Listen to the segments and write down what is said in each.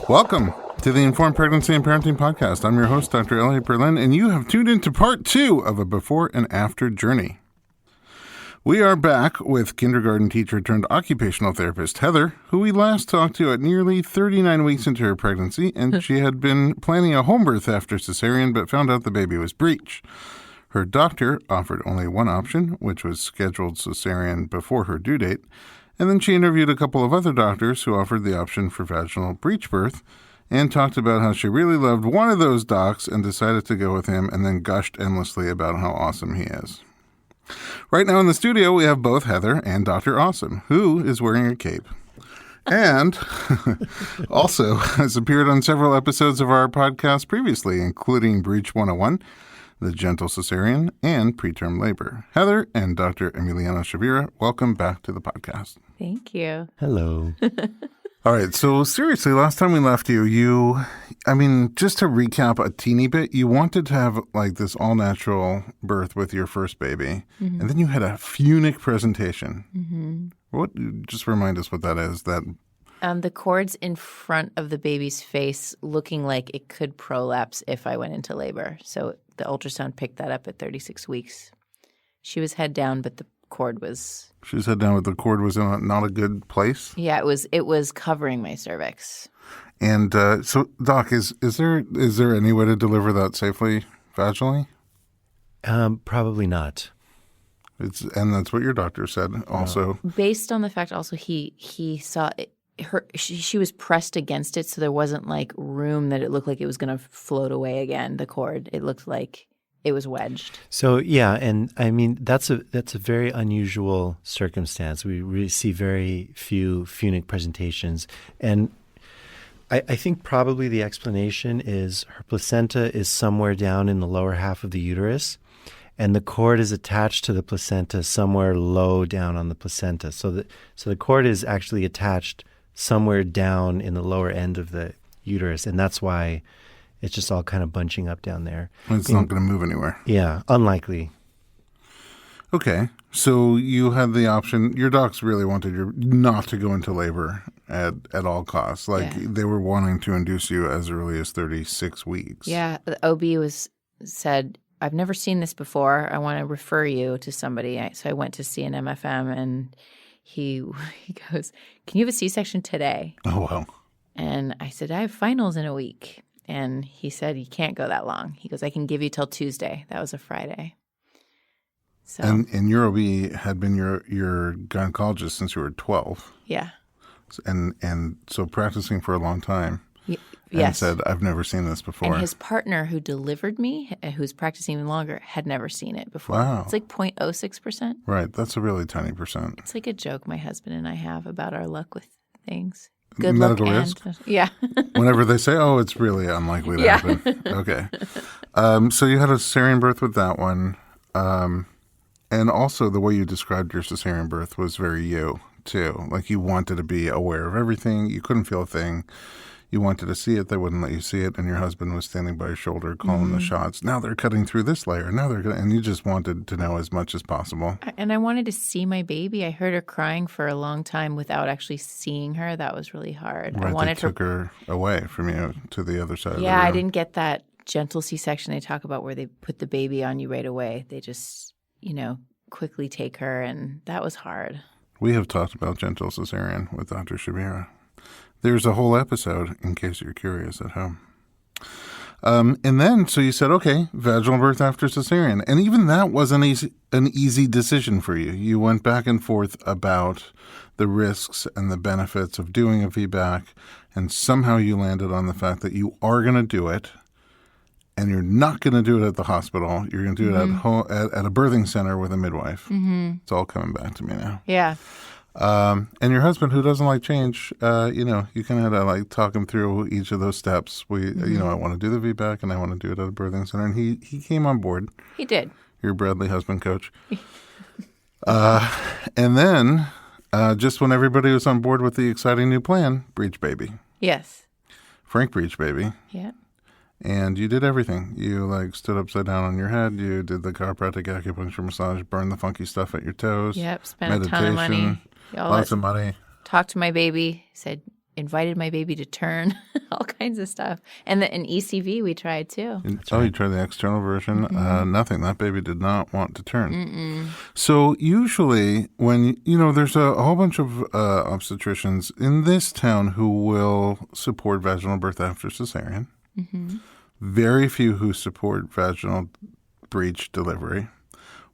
Welcome to the Informed Pregnancy and Parenting Podcast. I'm your host, Dr. Elliot Berlin, and you have tuned into part 2 of a before and after journey. We are back with kindergarten teacher turned occupational therapist Heather, who we last talked to at nearly 39 weeks into her pregnancy, and she had been planning a home birth after cesarean, but found out the baby was breech. Her doctor offered only one option, which was scheduled cesarean before her due date, and then she interviewed a couple of other doctors who offered the option for vaginal breech birth and talked about how she really loved one of those docs and decided to go with him, and then gushed endlessly about how awesome he is. Right now in the studio, we have both Heather and Dr. Awesome, who is wearing a cape and also has appeared on several episodes of our podcast previously, including Breech 101, The Gentle Cesarean, and Preterm Labor. Heather and Dr. Emiliana Shavira, welcome back to the podcast. Thank you. Hello. All right, so seriously, last time we left you, just to recap a teeny bit, you wanted to have like this all-natural birth with your first baby, and then you had a Funic presentation. Just remind us what that is. The cord's in front of the baby's face looking like it could prolapse if I went into labor. So the ultrasound picked that up at 36 weeks. She was head down, but the cord was... She was head down, but the cord was in not a good place? Yeah, it was covering my cervix. And so, Doc, is there any way to deliver that safely vaginally? Probably not. And that's what your doctor said also. Based on the fact also he saw she was pressed against it, so there wasn't like room that it looked like it was going to float away again, the cord. It looked like it was wedged. So, yeah, and that's a very unusual circumstance. We really see very few Funic presentations. And I think probably the explanation is her placenta is somewhere down in the lower half of the uterus, and the cord is attached to the placenta somewhere low down on the placenta. So the cord is actually attached somewhere down in the lower end of the uterus, and that's why it's just all kind of bunching up down there. And it's not going to move anywhere. Yeah, unlikely. Okay, so you had the option. Your docs really wanted you not to go into labor at all costs. They were wanting to induce you as early as 36 weeks. Yeah, the OB said, I've never seen this before. I want to refer you to somebody. So I went to see an MFM, and he goes, can you have a C-section today? Oh, wow. And I said, I have finals in a week. And he said, you can't go that long. He goes, I can give you till Tuesday. That was a Friday. So And your OB had been your gynecologist since you were 12. Yeah. And so practicing for a long time. Yes. And said, I've never seen this before. And his partner who delivered me, who's practicing even longer, had never seen it before. Wow. It's like 0.06%. Right. That's a really tiny percent. It's like a joke my husband and I have about our luck with things. Good medical luck risk? Yeah. Whenever they say, oh, it's really unlikely to happen. Okay. So you had a cesarean birth with that one. And also the way you described your cesarean birth was very you, too. Like you wanted to be aware of everything. You couldn't feel a thing. You wanted to see it. They wouldn't let you see it. And your husband was standing by your shoulder calling the shots. Now they're cutting through this layer. And you just wanted to know as much as possible. And I wanted to see my baby. I heard her crying for a long time without actually seeing her. That was really hard. Right, I wanted they took her away from you to the other side of the room. Yeah, I didn't get that gentle C-section they talk about where they put the baby on you right away. They just, quickly take her, and that was hard. We have talked about gentle cesarean with Dr. Shavira. There's a whole episode, in case you're curious at home. And then, so you said, okay, vaginal birth after cesarean. And even that wasn't an easy decision for you. You went back and forth about the risks and the benefits of doing a VBAC, and somehow you landed on the fact that you are going to do it, and you're not going to do it at the hospital. You're going to do it at home, at a birthing center with a midwife. It's all coming back to me now. Yeah. And your husband, who doesn't like change, you kind of had to talk him through each of those steps. I want to do the VBAC and I want to do it at a birthing center. And he came on board. He did. Your Bradley husband coach. And then just when everybody was on board with the exciting new plan, breech baby. Yes. Frank breech baby. Yeah. And you did everything. You stood upside down on your head. You did the chiropractic acupuncture massage, burned the funky stuff at your toes. Yep. Spent a ton of money. Lots of money. Talked to my baby. Said, invited my baby to turn, all kinds of stuff. And an ECV we tried too. You tried the external version? Nothing. That baby did not want to turn. Mm-mm. So usually when, there's a whole bunch of obstetricians in this town who will support vaginal birth after cesarean. Mm-hmm. Very few who support vaginal breech delivery.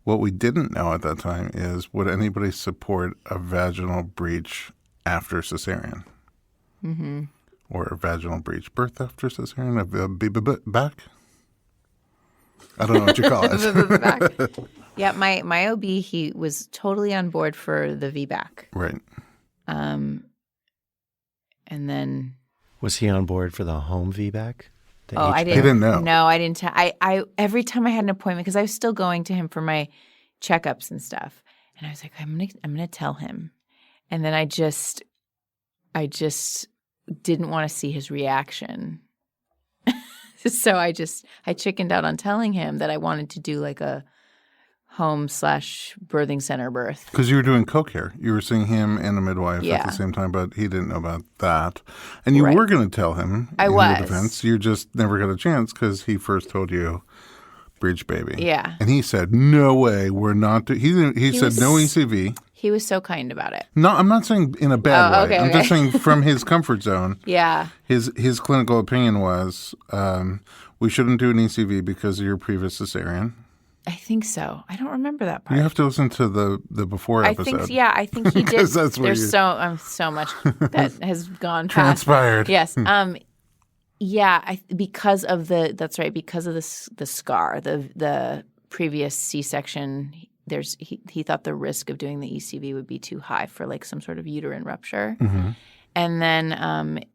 What we didn't know at that time is, would anybody support a vaginal breech after cesarean? Mm-hmm. Or a vaginal breech birth after cesarean? A back? I don't know what you call it. Yeah, my OB, he was totally on board for the VBAC. Right. And then... Was he on board for the home VBAC? I didn't. He didn't know. No, I didn't. I every time I had an appointment, because I was still going to him for my checkups and stuff, and I was like, I'm gonna tell him, and then I just didn't want to see his reaction, so I chickened out on telling him that I wanted to do like a home/birthing center birth. Because you were doing co-care. You were seeing him and a midwife at the same time, but he didn't know about that. And you were going to tell him in your defense. You just never got a chance because he first told you breech baby. Yeah. And he said, no way, we're not he said no ECV. He was so kind about it. No, I'm not saying in a bad way. Okay, I'm just saying from his comfort zone. Yeah. His clinical opinion was we shouldn't do an ECV because of your previous cesarean. I think so. I don't remember that part. You have to listen to the before episode. I think he did. That's where There's so much that has gone past. Transpired. Yes. Because of the scar, the previous C-section. He thought the risk of doing the ECV would be too high for like some sort of uterine rupture, and then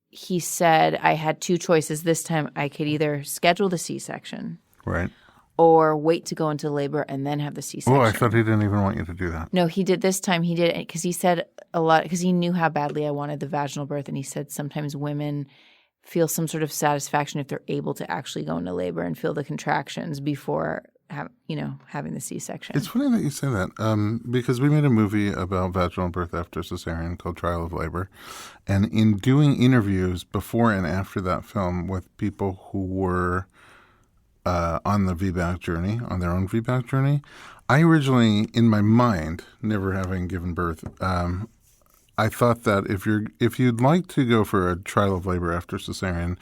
he said I had two choices this time. I could either schedule the C-section, right, or wait to go into labor and then have the C-section. Oh, I thought he didn't even want you to do that. No, he did this time. He did it because he said a lot because he knew how badly I wanted the vaginal birth, and he said sometimes women feel some sort of satisfaction if they're able to actually go into labor and feel the contractions before having the C-section. It's funny that you say that because we made a movie about vaginal birth after cesarean called Trial of Labor. And in doing interviews before and after that film with people who were on the VBAC journey, on their own VBAC journey, I originally, in my mind, never having given birth, I thought that if you'd like to go for a trial of labor after cesarean,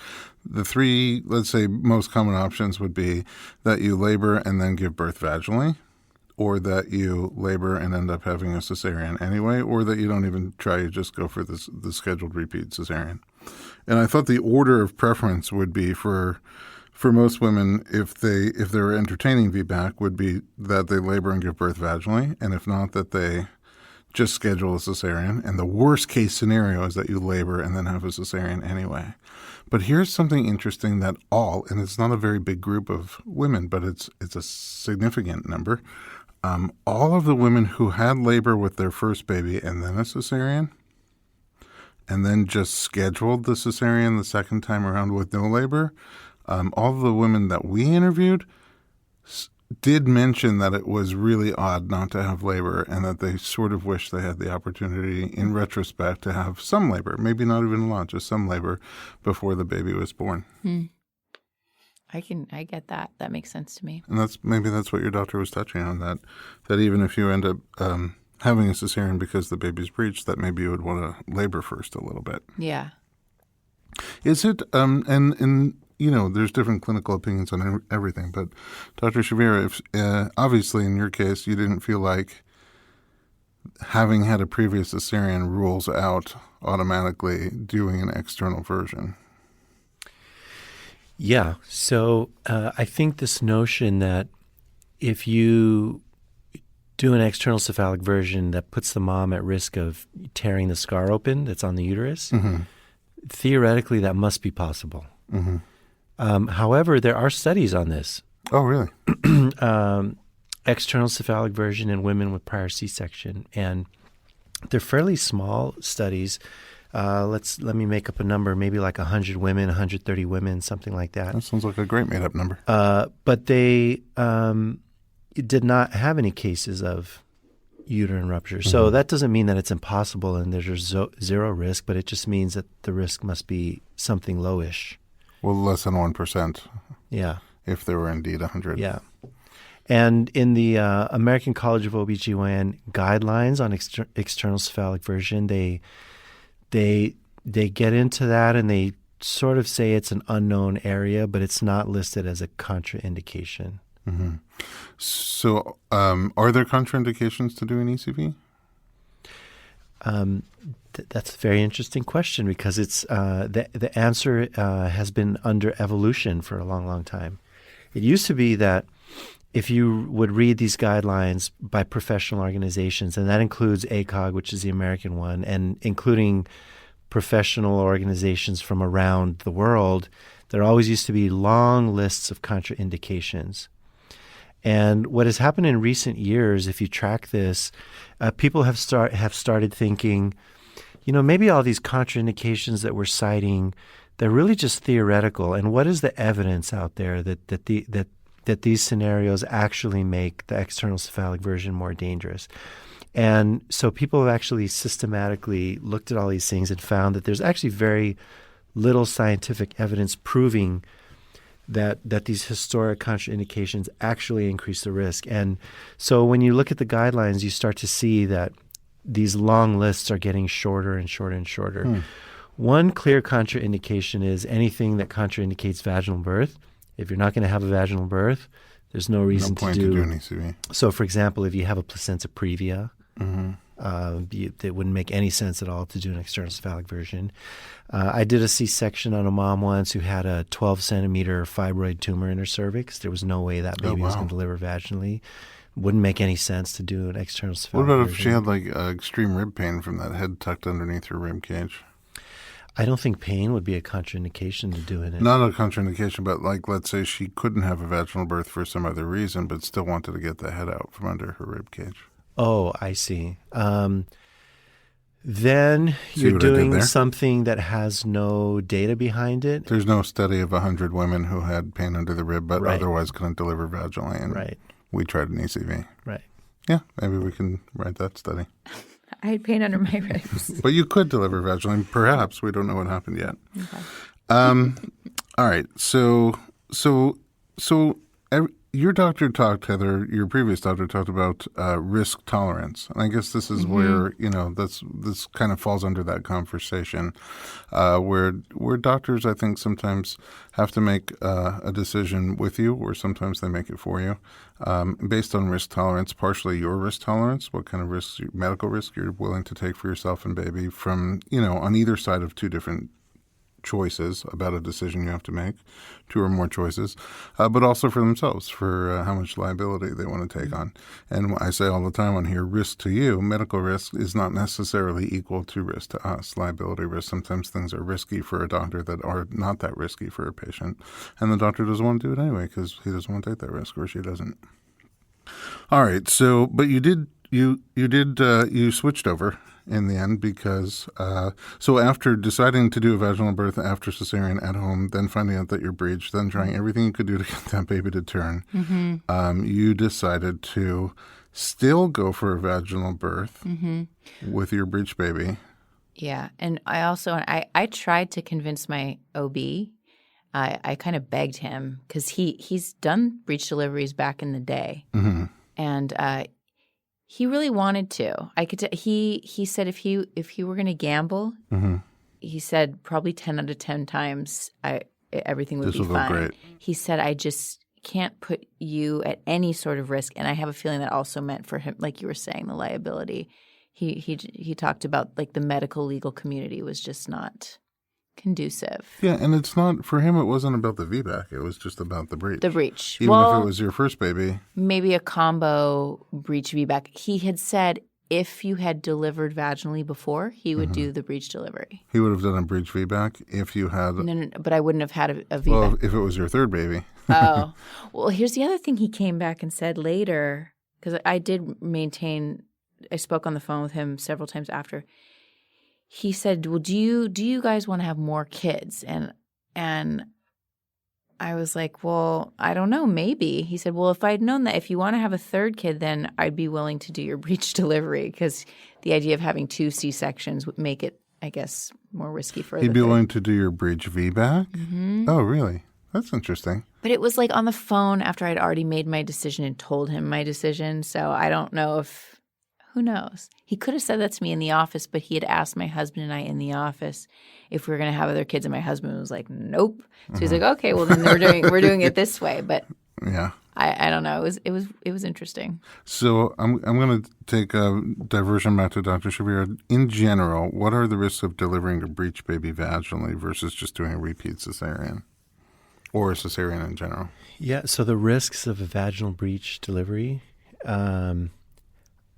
the three, let's say, most common options would be that you labor and then give birth vaginally, or that you labor and end up having a cesarean anyway, or that you don't even try, you just go for the scheduled repeat cesarean. And I thought the order of preference would be for most women, if they're entertaining VBAC, would be that they labor and give birth vaginally, and if not, that they just schedule a cesarean. And the worst case scenario is that you labor and then have a cesarean anyway. But here's something interesting that and it's not a very big group of women, but it's a significant number. All of the women who had labor with their first baby and then a cesarean, and then just scheduled the cesarean the second time around with no labor, all of the women that we interviewed did mention that it was really odd not to have labor and that they sort of wish they had the opportunity in retrospect to have some labor, maybe not even a lot, just some labor before the baby was born. I get that. That makes sense to me. And that's what your doctor was touching on, that even if you end up having a cesarean because the baby's breached, that maybe you would want to labor first a little bit. Yeah. Is it, and there's different clinical opinions on everything, but Dr. Shavira, if obviously in your case you didn't feel like having had a previous cesarean rules out automatically doing an external version. Yeah. So I think this notion that if you do an external cephalic version that puts the mom at risk of tearing the scar open that's on the uterus, theoretically that must be possible. However, there are studies on this. Oh, really? External cephalic version in women with prior C-section. And they're fairly small studies. Let me make up a number, maybe like 100 women, 130 women, something like that. That sounds like a great made-up number. But they did not have any cases of uterine rupture. So that doesn't mean that it's impossible and there's zero risk, but it just means that the risk must be something lowish. Well, less than 1%. Yeah. If there were indeed 100. Yeah. And in the American College of OBGYN guidelines on external cephalic version, they get into that and they sort of say it's an unknown area, but it's not listed as a contraindication. Mm-hmm. So are there contraindications to doing ECV? That's a very interesting question because it's the answer has been under evolution for a long, long time. It used to be that if you would read these guidelines by professional organizations, and that includes ACOG, which is the American one, and including professional organizations from around the world, there always used to be long lists of contraindications. And what has happened in recent years, if you track this, people have started thinking, maybe all these contraindications that we're citing, they're really just theoretical. And what is the evidence out there that these scenarios actually make the external cephalic version more dangerous? And so people have actually systematically looked at all these things and found that there's actually very little scientific evidence proving that these historic contraindications actually increase the risk. And so when you look at the guidelines, you start to see that these long lists are getting shorter and shorter and shorter. One clear contraindication is anything that contraindicates vaginal birth. If you're not going to have a vaginal birth, there's no reason to do an ECV. So, for example, if you have a placenta previa, it wouldn't make any sense at all to do an external cephalic version. I did a C-section on a mom once who had a 12-centimeter fibroid tumor in her cervix. There was no way that baby was going to deliver vaginally. Wouldn't make any sense to do an external cephalic version. What about if she had extreme rib pain from that head tucked underneath her rib cage? I don't think pain would be a contraindication to doing it. Not a contraindication, but let's say she couldn't have a vaginal birth for some other reason, but still wanted to get the head out from under her rib cage. Oh, I see. Then you're doing something that has no data behind it. There's no study of 100 women who had pain under the rib, but otherwise couldn't deliver vaginally. And we tried an ECV. Right. Yeah, maybe we can write that study. I had pain under my ribs. But you could deliver vaginally. Perhaps. We don't know what happened yet. Okay. All right. So your doctor talked, Heather, your previous doctor talked about risk tolerance. And I guess this is where, this kind of falls under that conversation where doctors, I think, sometimes have to make a decision with you, or sometimes they make it for you, based on risk tolerance, partially your risk tolerance, what kind of risks, medical risk you're willing to take for yourself and baby from, on either side of two different choices about a decision you have to make, two or more choices, but also for themselves, for how much liability they want to take on. And I say all the time on here, risk to you, medical risk is not necessarily equal to risk to us. Liability risk, sometimes things are risky for a doctor that are not that risky for a patient. And the doctor doesn't want to do it anyway because he doesn't want to take that risk, or she doesn't. All right. So, but you switched over in the end because, so after deciding to do a vaginal birth after cesarean at home, then finding out that you're breached, then trying everything you could do to get that baby to turn, you decided to still go for a vaginal birth with your breech baby. Yeah. And I tried to convince my OB. I kind of begged him because he's done breech deliveries back in the day. And he really wanted to. He said if he were going to gamble, he said probably 10 out of 10 times everything would be fine. Great. He said, I just can't put you at any sort of risk. And I have a feeling that also meant for him, like you were saying, the liability. He talked about the medical legal community was just not conducive. Yeah, and it's not, for him, it wasn't about the VBAC. It was just about the breech. The breech. Even if it was your first baby. Maybe a combo breech VBAC. He had said if you had delivered vaginally before, he would do the breech delivery. He would have done a breech VBAC if you had... No, but I wouldn't have had a VBAC. Well, if it was your third baby. Oh. Well, here's the other thing he came back and said later, because I did maintain, I spoke on the phone with him several times after. He said, well, do you guys want to have more kids? And I was like, well, I don't know, maybe. He said, well, if I'd known that if you want to have a third kid, then I'd be willing to do your breech delivery because the idea of having 2 C-sections would make it, I guess, more risky for He'd the be third. willing to do your breech VBAC? Mm-hmm. Oh, really? That's interesting. But it was like on the phone after I'd already made my decision and told him my decision. So I don't know if – who knows? He could have said that to me in the office, but he had asked my husband and I in the office if we were going to have other kids, and my husband was like, nope. So he's like, okay, well then we're doing it this way. But yeah, I don't know. It was interesting. So I'm going to take a diversion back to Dr. Shabir. In general, what are the risks of delivering a breech baby vaginally versus just doing a repeat cesarean or a cesarean in general? Yeah, so the risks of a vaginal breech delivery,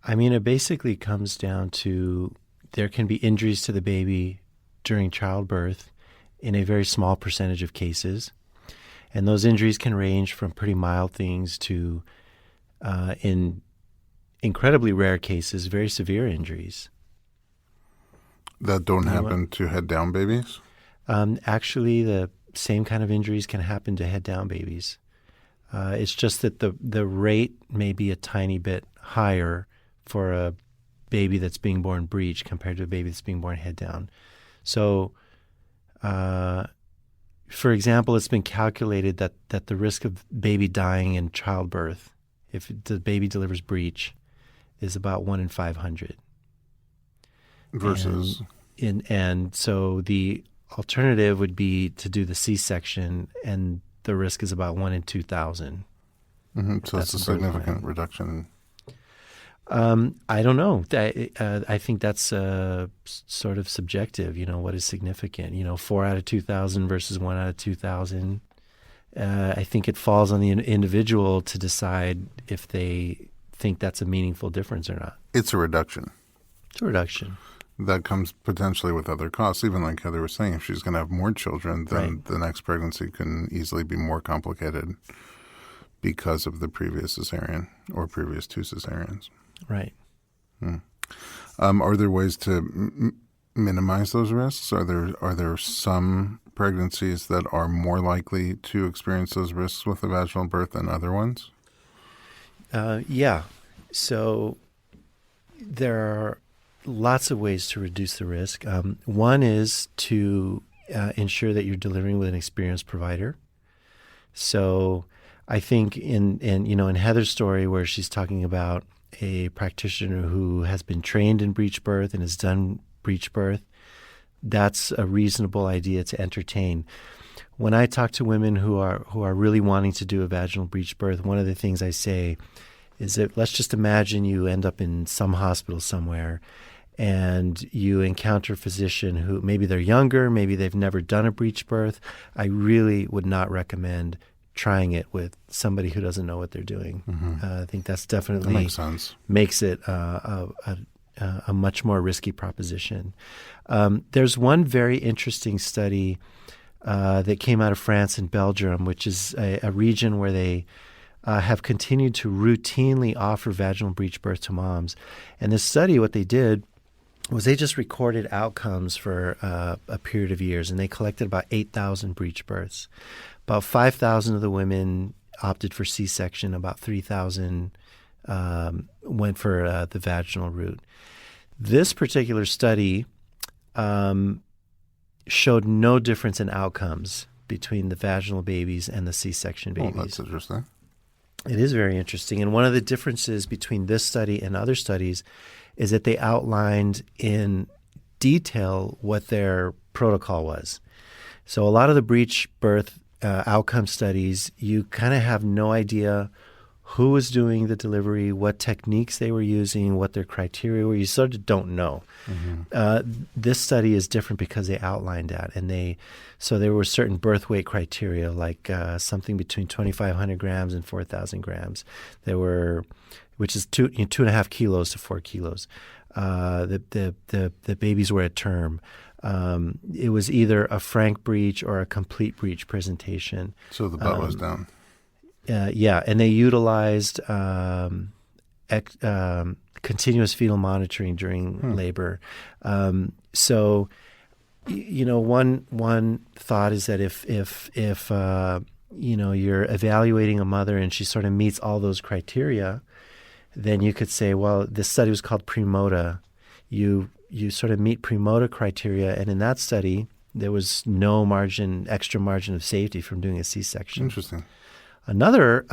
it basically comes down to there can be injuries to the baby during childbirth in a very small percentage of cases. And those injuries can range from pretty mild things to, in incredibly rare cases, very severe injuries. That don't happen to head-down babies? Actually, the same kind of injuries can happen to head-down babies. It's just that the rate may be a tiny bit higher for a baby that's being born breech compared to a baby that's being born head-down. So, for example, it's been calculated that the risk of baby dying in childbirth, if the baby delivers breech, is about 1 in 500. Versus? And so the alternative would be to do the C-section, and the risk is about 1 in 2,000. Mm-hmm. So it's a significant reduction. I don't know. I think that's sort of subjective. What is significant? 4 out of 2,000 versus 1 out of 2,000. I think it falls on the individual to decide if they think that's a meaningful difference or not. It's a reduction. It's a reduction. That comes potentially with other costs. Even like Heather was saying, if she's going to have more children, then the next pregnancy can easily be more complicated because of the previous cesarean or previous 2 cesareans. Right. Are there ways to minimize those risks? Are there some pregnancies that are more likely to experience those risks with a vaginal birth than other ones? Yeah. So there are lots of ways to reduce the risk. One is to ensure that you're delivering with an experienced provider. So I think in Heather's story where she's talking about a practitioner who has been trained in breech birth and has done breech birth, that's a reasonable idea to entertain. When I talk to women who are really wanting to do a vaginal breech birth, one of the things I say is that let's just imagine you end up in some hospital somewhere and you encounter a physician who maybe they're younger, maybe they've never done a breech birth. I really would not recommend trying it with somebody who doesn't know what they're doing. Mm-hmm. I think that's definitely that makes sense. Makes it a much more risky proposition. There's one very interesting study that came out of France and Belgium, which is a region where they have continued to routinely offer vaginal breech birth to moms. And this study, what they did was they just recorded outcomes for a period of years, and they collected about 8,000 breech births. About 5,000 of the women opted for C-section. About 3,000 went for the vaginal route. This particular study showed no difference in outcomes between the vaginal babies and the C-section babies. Oh, that's interesting. It is very interesting. And one of the differences between this study and other studies is that they outlined in detail what their protocol was. So a lot of the breech birth outcome studies, you kind of have no idea who was doing the delivery, what techniques they were using, what their criteria were. You sort of don't know. Mm-hmm. This study is different because they outlined that, and so there were certain birth weight criteria, like something between 2,500 grams and 4,000 grams. Which is 2.5 kilos to 4 kilos. The babies were at term. It was either a frank breech or a complete breech presentation. So the butt was down. Yeah, and they utilized continuous fetal monitoring during labor. So, one thought is that if you're evaluating a mother and she sort of meets all those criteria, then you could say, well, this study was called Premota. You sort of meet Premota criteria, and in that study, there was no extra margin of safety from doing a C-section. Interesting. Another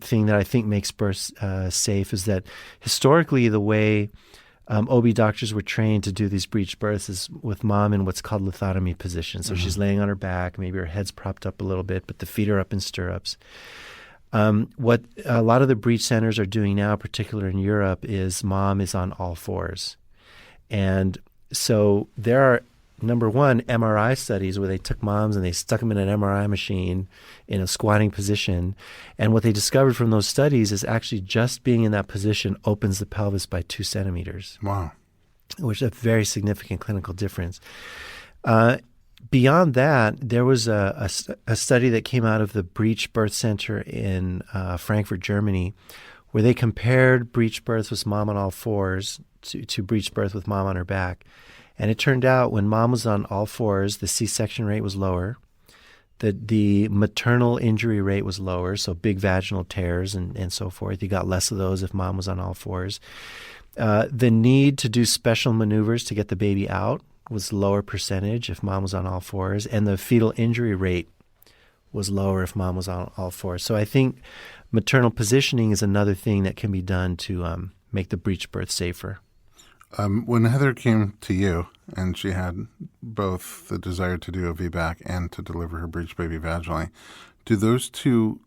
thing that I think makes birth safe is that historically the way OB doctors were trained to do these breech births is with mom in what's called lithotomy position. So she's laying on her back, maybe her head's propped up a little bit, but the feet are up in stirrups. What a lot of the breech centers are doing now, particularly in Europe, is mom is on all fours. And so there are, number one, MRI studies where they took moms and they stuck them in an MRI machine in a squatting position. And what they discovered from those studies is actually just being in that position opens the pelvis by 2 centimeters. Wow. Which is a very significant clinical difference. Beyond that, there was a study that came out of the Breech Birth Center in Frankfurt, Germany, where they compared breech births with mom on all fours to breech birth with mom on her back. And it turned out when mom was on all fours, the C-section rate was lower. The maternal injury rate was lower, so big vaginal tears and so forth. You got less of those if mom was on all fours. The need to do special maneuvers to get the baby out was lower percentage if mom was on all fours. And the fetal injury rate was lower if mom was on all fours. So I think maternal positioning is another thing that can be done to make the breech birth safer. When Heather came to you and she had both the desire to do a VBAC and to deliver her breech baby vaginally, do those two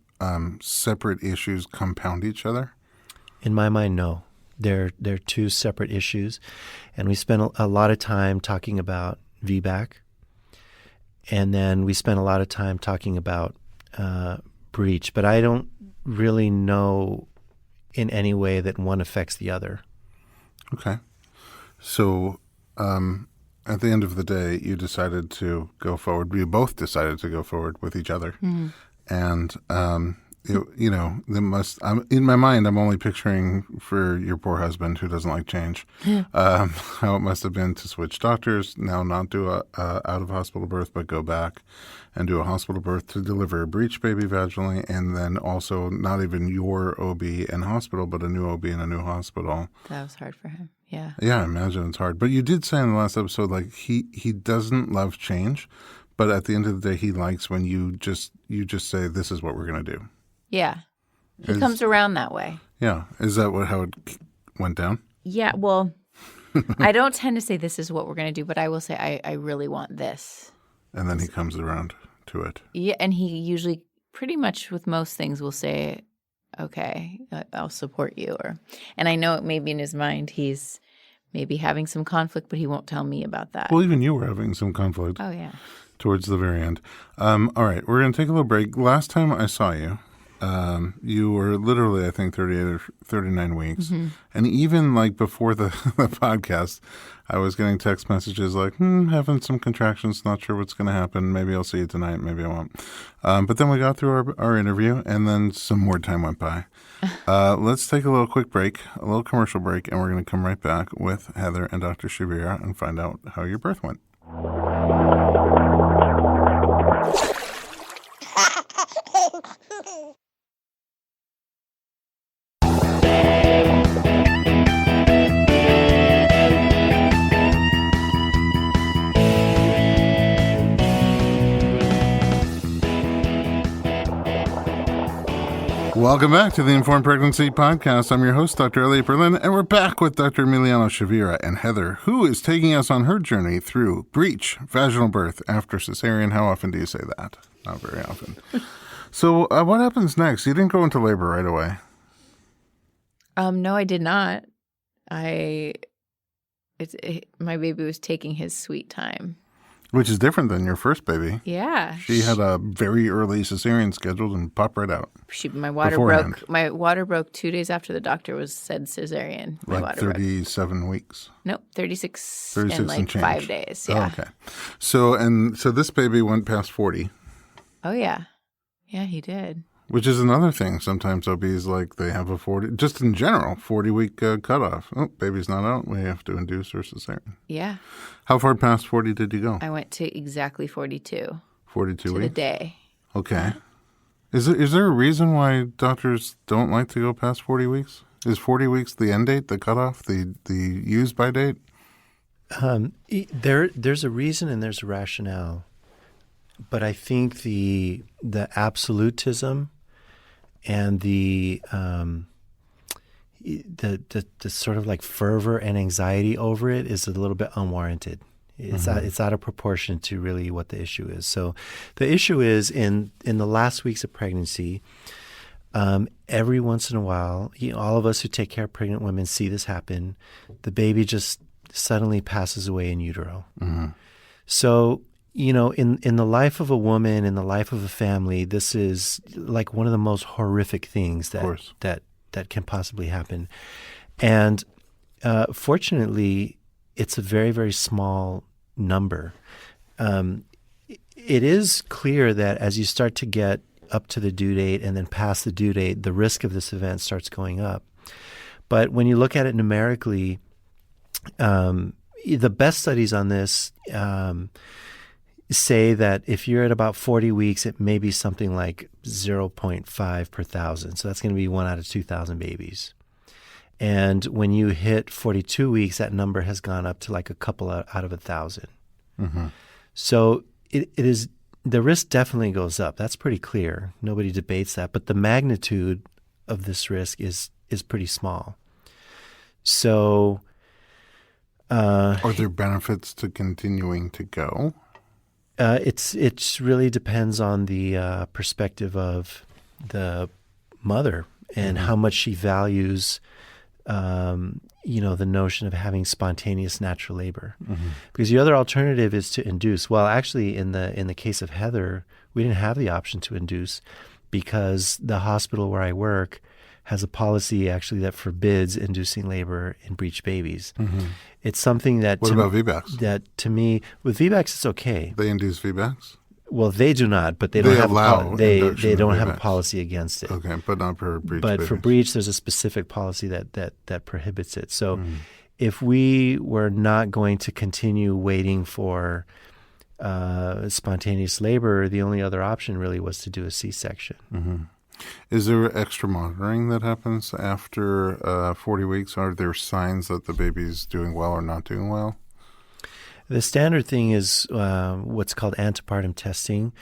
separate issues compound each other? In my mind, no. They're two separate issues. And we spent a lot of time talking about VBAC. And then we spent a lot of time talking about breech. But I don't really know in any way that one affects the other. Okay. So at the end of the day, you decided to go forward. You both decided to go forward with each other. Mm-hmm. And, in my mind, I'm only picturing for your poor husband who doesn't like change, how it must have been to switch doctors, now not do a out-of-hospital birth, but go back and do a hospital birth to deliver a breech baby vaginally, and then also not even your OB and hospital, but a new OB in a new hospital. That was hard for him. Yeah. Yeah, I imagine it's hard. But you did say in the last episode, like, he doesn't love change, but at the end of the day, he likes when you just say, this is what we're going to do. Yeah. He comes around that way. Yeah. Is that how it went down? Yeah. Well, I don't tend to say this is what we're going to do, but I will say I really want this. And then he comes around to it. Yeah. And he usually pretty much with most things will say, okay, I'll support you. And I know it may be in his mind he's maybe having some conflict, but he won't tell me about that. Well, even you were having some conflict. Oh, yeah. Towards the very end. All right, we're going to take a little break. Last time I saw you, you were literally, I think, 38 or 39 weeks. Mm-hmm. And even like before the podcast, I was getting text messages like, having some contractions, not sure what's going to happen. Maybe I'll see you tonight, maybe I won't. But then we got through our interview, and then some more time went by. Let's take a little quick break, a little commercial break, and we're going to come right back with Heather and Dr. Shavira and find out how your birth went. Welcome back to the Informed Pregnancy Podcast. I'm your host, Dr. Elliot Berlin, and we're back with Dr. Emiliano Shavira and Heather, who is taking us on her journey through breech, vaginal birth after cesarean. How often do you say that? Not very often. So what happens next? You didn't go into labor right away. No, I did not. My baby was taking his sweet time. Which is different than your first baby. Yeah. She had a very early cesarean scheduled and popped right out. My water broke 2 days after the doctor said cesarean. Like 37 weeks. Nope, 36 and like 5 days. Yeah. Oh, okay. So this baby went past 40. Oh yeah. Yeah, he did. Which is another thing. Sometimes OBs they have a 40, just in general, 40-week cutoff. Oh, baby's not out. We have to induce or cesarean. Yeah. How far past 40 did you go? I went to exactly 42. 42 to weeks? the day. Okay. Is there a reason why doctors don't like to go past 40 weeks? Is 40 weeks the end date, the cutoff, the use by date? There's a reason and there's a rationale, but I think the absolutism and the sort of like fervor and anxiety over it is a little bit unwarranted. It's out of proportion to really what the issue is. So the issue is in the last weeks of pregnancy, every once in a while, all of us who take care of pregnant women see this happen. The baby just suddenly passes away in utero. Mm-hmm. So, in the life of a woman, in the life of a family, this is like one of the most horrific things that can possibly happen. And fortunately, it's a very, very small number. It is clear that as you start to get up to the due date and then past the due date, the risk of this event starts going up. But when you look at it numerically, the best studies on this say that if you're at about 40 weeks, it may be something like 0.5 per thousand. So that's going to be 1 out of 2,000 babies. And when you hit 42 weeks, that number has gone up to like a couple out of 1,000. Mm-hmm. So it is, the risk definitely goes up. That's pretty clear. Nobody debates that. But the magnitude of this risk is pretty small. So are there benefits to continuing to go? It's really depends on the perspective of the mother and how much she values the notion of having spontaneous natural labor. Mm-hmm. Because the other alternative is to induce. Well, actually, in the case of Heather, we didn't have the option to induce because the hospital where I work has a policy actually that forbids inducing labor in breech babies. Mm-hmm. It's something that... What about VBACs? That to me, with VBACs, it's okay. They induce VBACs? Well, they do not, but they don't have a policy against it. Okay, but not for breech. But for breech, there's a specific policy that prohibits it. So, if we were not going to continue waiting for spontaneous labor, the only other option really was to do a C-section. Mm-hmm. Is there extra monitoring that happens after 40 weeks? Are there signs that the baby's doing well or not doing well? The standard thing is what's called antepartum testing.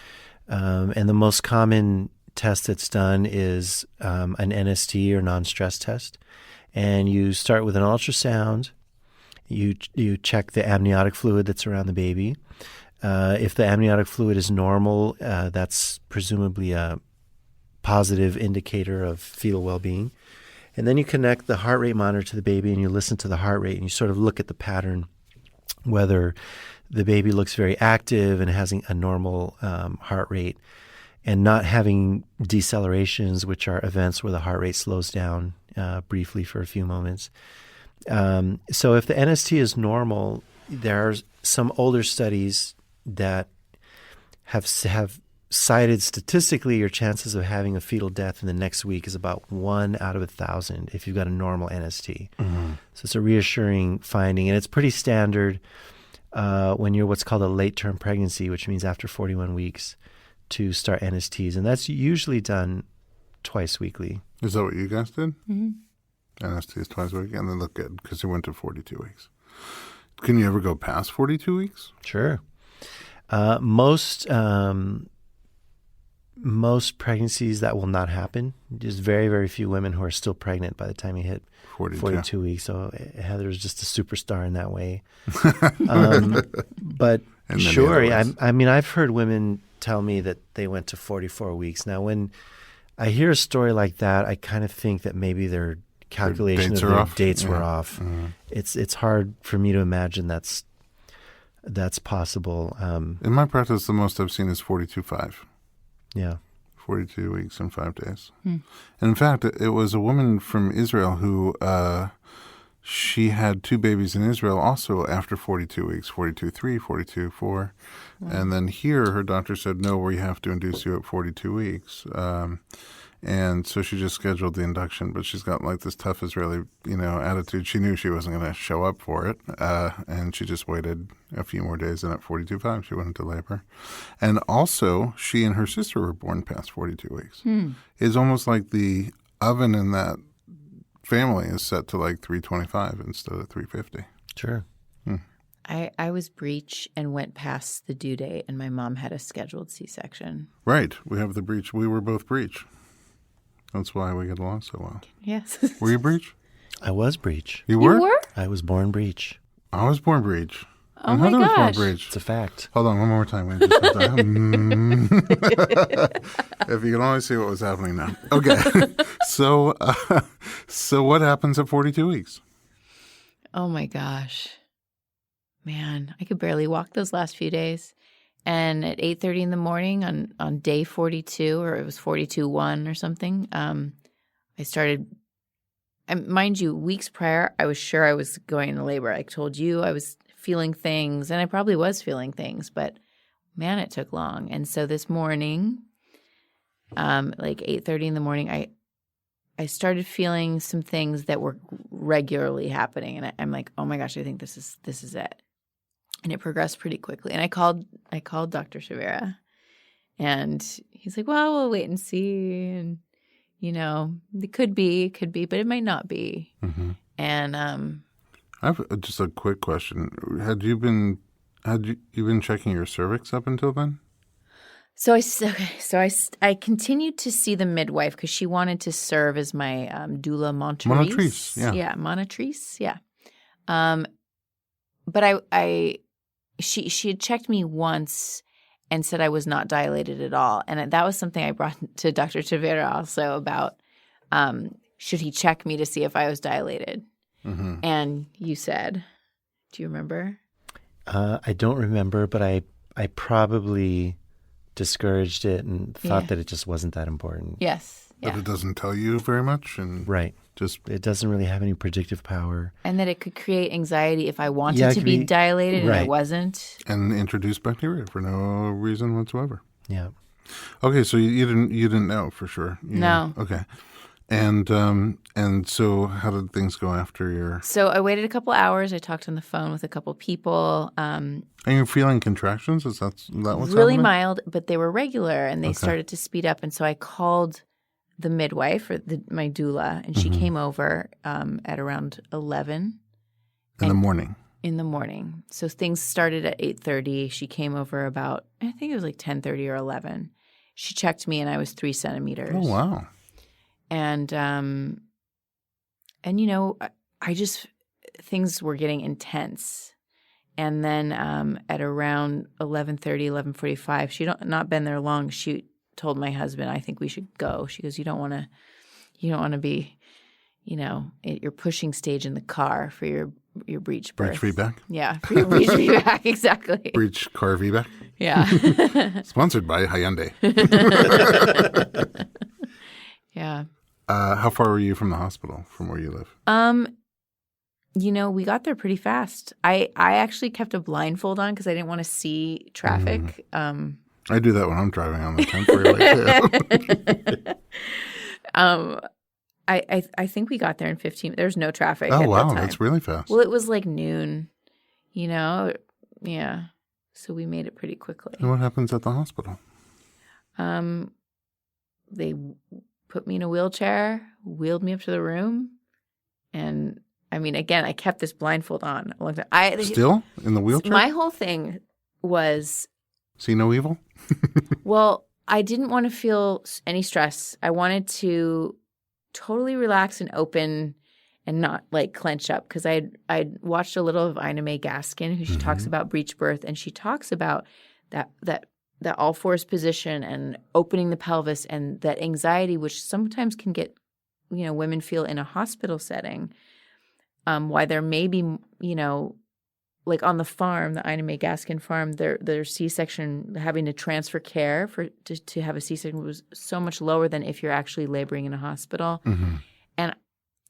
And the most common test that's done is an NST or non-stress test. And you start with an ultrasound. You check the amniotic fluid that's around the baby. If the amniotic fluid is normal, that's presumably a positive indicator of fetal well-being. And then you connect the heart rate monitor to the baby and you listen to the heart rate and you sort of look at the pattern, whether the baby looks very active and has a normal heart rate and not having decelerations, which are events where the heart rate slows down briefly for a few moments. So if the NST is normal, there are some older studies that have cited statistically your chances of having a fetal death in the next week is about 1 out of 1,000 if you've got a normal NST. Mm-hmm. So it's a reassuring finding, and it's pretty standard when you're what's called a late-term pregnancy, which means after 41 weeks, to start NSTs, and that's usually done twice weekly. Is that what you guys did? Mm-hmm. NSTs twice a week, and then look good because you went to 42 weeks. Can you ever go past 42 weeks? Sure. Most pregnancies, that will not happen. There's very, very few women who are still pregnant by the time you hit 42 weeks. So Heather's just a superstar in that way. But sure, I mean, I've heard women tell me that they went to 44 weeks. Now, when I hear a story like that, I kind of think that maybe their calculation of their dates were off. Mm-hmm. It's hard for me to imagine that's possible. In my practice, the most I've seen is 42.5. Yeah. 42 weeks and 5 days. Hmm. And in fact, it was a woman from Israel who she had 2 babies in Israel also after 42 weeks, 42.3, 42.4. And then here her doctor said, no, we have to induce you at 42 weeks. And so she just scheduled the induction, but she's got like this tough Israeli, attitude. She knew she wasn't going to show up for it. And she just waited a few more days, and at 42.5, she went into labor. And also, she and her sister were born past 42 weeks. It's almost like the oven in that family is set to like 325 instead of 350. Sure. I was breech and went past the due date, and my mom had a scheduled C-section. Right. We have the breech. We were both breech. That's why we get along so well. Yes. Were you breech? I was breech. You were? You were? I was born breech. I was born breech. Oh, And my Heather was born gosh. breech. It's a fact. Hold on, one more time. We just have to- If you can only see what was happening now. Okay. So what happens at 42 weeks? Oh, my gosh. Man, I could barely walk those last few days. And at 8:30 in the morning on day 42, or it was 42-1 or something, I started – and mind you, weeks prior, I was sure I was going into labor. I told you I was feeling things, and I probably was feeling things, but, man, it took long. And so this morning, like 8:30 in the morning, I started feeling some things that were regularly happening. And I'm like, oh, my gosh, I think this is it. And it progressed pretty quickly. And I called Dr. Shavera, and he's like, well, we'll wait and see. And, it could be, but it might not be. Mm-hmm. And I have just a quick question. Had you been checking your cervix up until then? So I continued to see the midwife because she wanted to serve as my doula monitrice. Monitrice, yeah. But she had checked me once and said I was not dilated at all. And that was something I brought to Dr. Tavera also about should he check me to see if I was dilated. Mm-hmm. And you said, do you remember? I don't remember, but I probably discouraged it and thought that it just wasn't that important. Yes. But it doesn't tell you very much. And right. It doesn't really have any predictive power. And that it could create anxiety if I wanted to be dilated and I wasn't. And introduce bacteria for no reason whatsoever. Yeah. Okay, so you didn't know for sure. No. Okay. And so how did things go after your... So I waited a couple hours. I talked on the phone with a couple people. And you're feeling contractions? Is that what's really happening? Mild, but they were regular, and they started to speed up. And so I called the midwife, or my doula, and she came over at around 11. In the morning? In the morning. So things started at 8:30. She came over about, I think it was like 10:30 or 11. She checked me, and I was 3 centimeters. Oh, wow. And I just – things were getting intense. And then at around 11:30, 11:45, she'd not been there long. She told my husband, I think we should go. She goes, you don't want to be, at your pushing stage in the car for your breech birth. Breech feedback? Yeah, for your breech feedback, exactly. Breech car feedback? Yeah. Sponsored by Hyundai. Yeah. How far were you from the hospital, from where you live? We got there pretty fast. I actually kept a blindfold on because I didn't want to see traffic. I do that when I'm driving on the 10 freeway too. I think we got there in 15. There's no traffic. Oh, at wow. that time. That's really fast. Well, it was like noon, Yeah. So we made it pretty quickly. And what happens at the hospital? They put me in a wheelchair, wheeled me up to the room, and again, I kept this blindfold on a long time. Still in the wheelchair? My whole thing was see no evil? Well, I didn't want to feel any stress. I wanted to totally relax and open and not clench up because I'd watched a little of Ina May Gaskin, who she talks about breech birth, and she talks about that all fours position and opening the pelvis and that anxiety, which sometimes can get women feel in a hospital setting. Why there may be on the farm, the Ina May Gaskin farm, their C-section having to transfer care to have a C-section was so much lower than if you're actually laboring in a hospital. Mm-hmm. And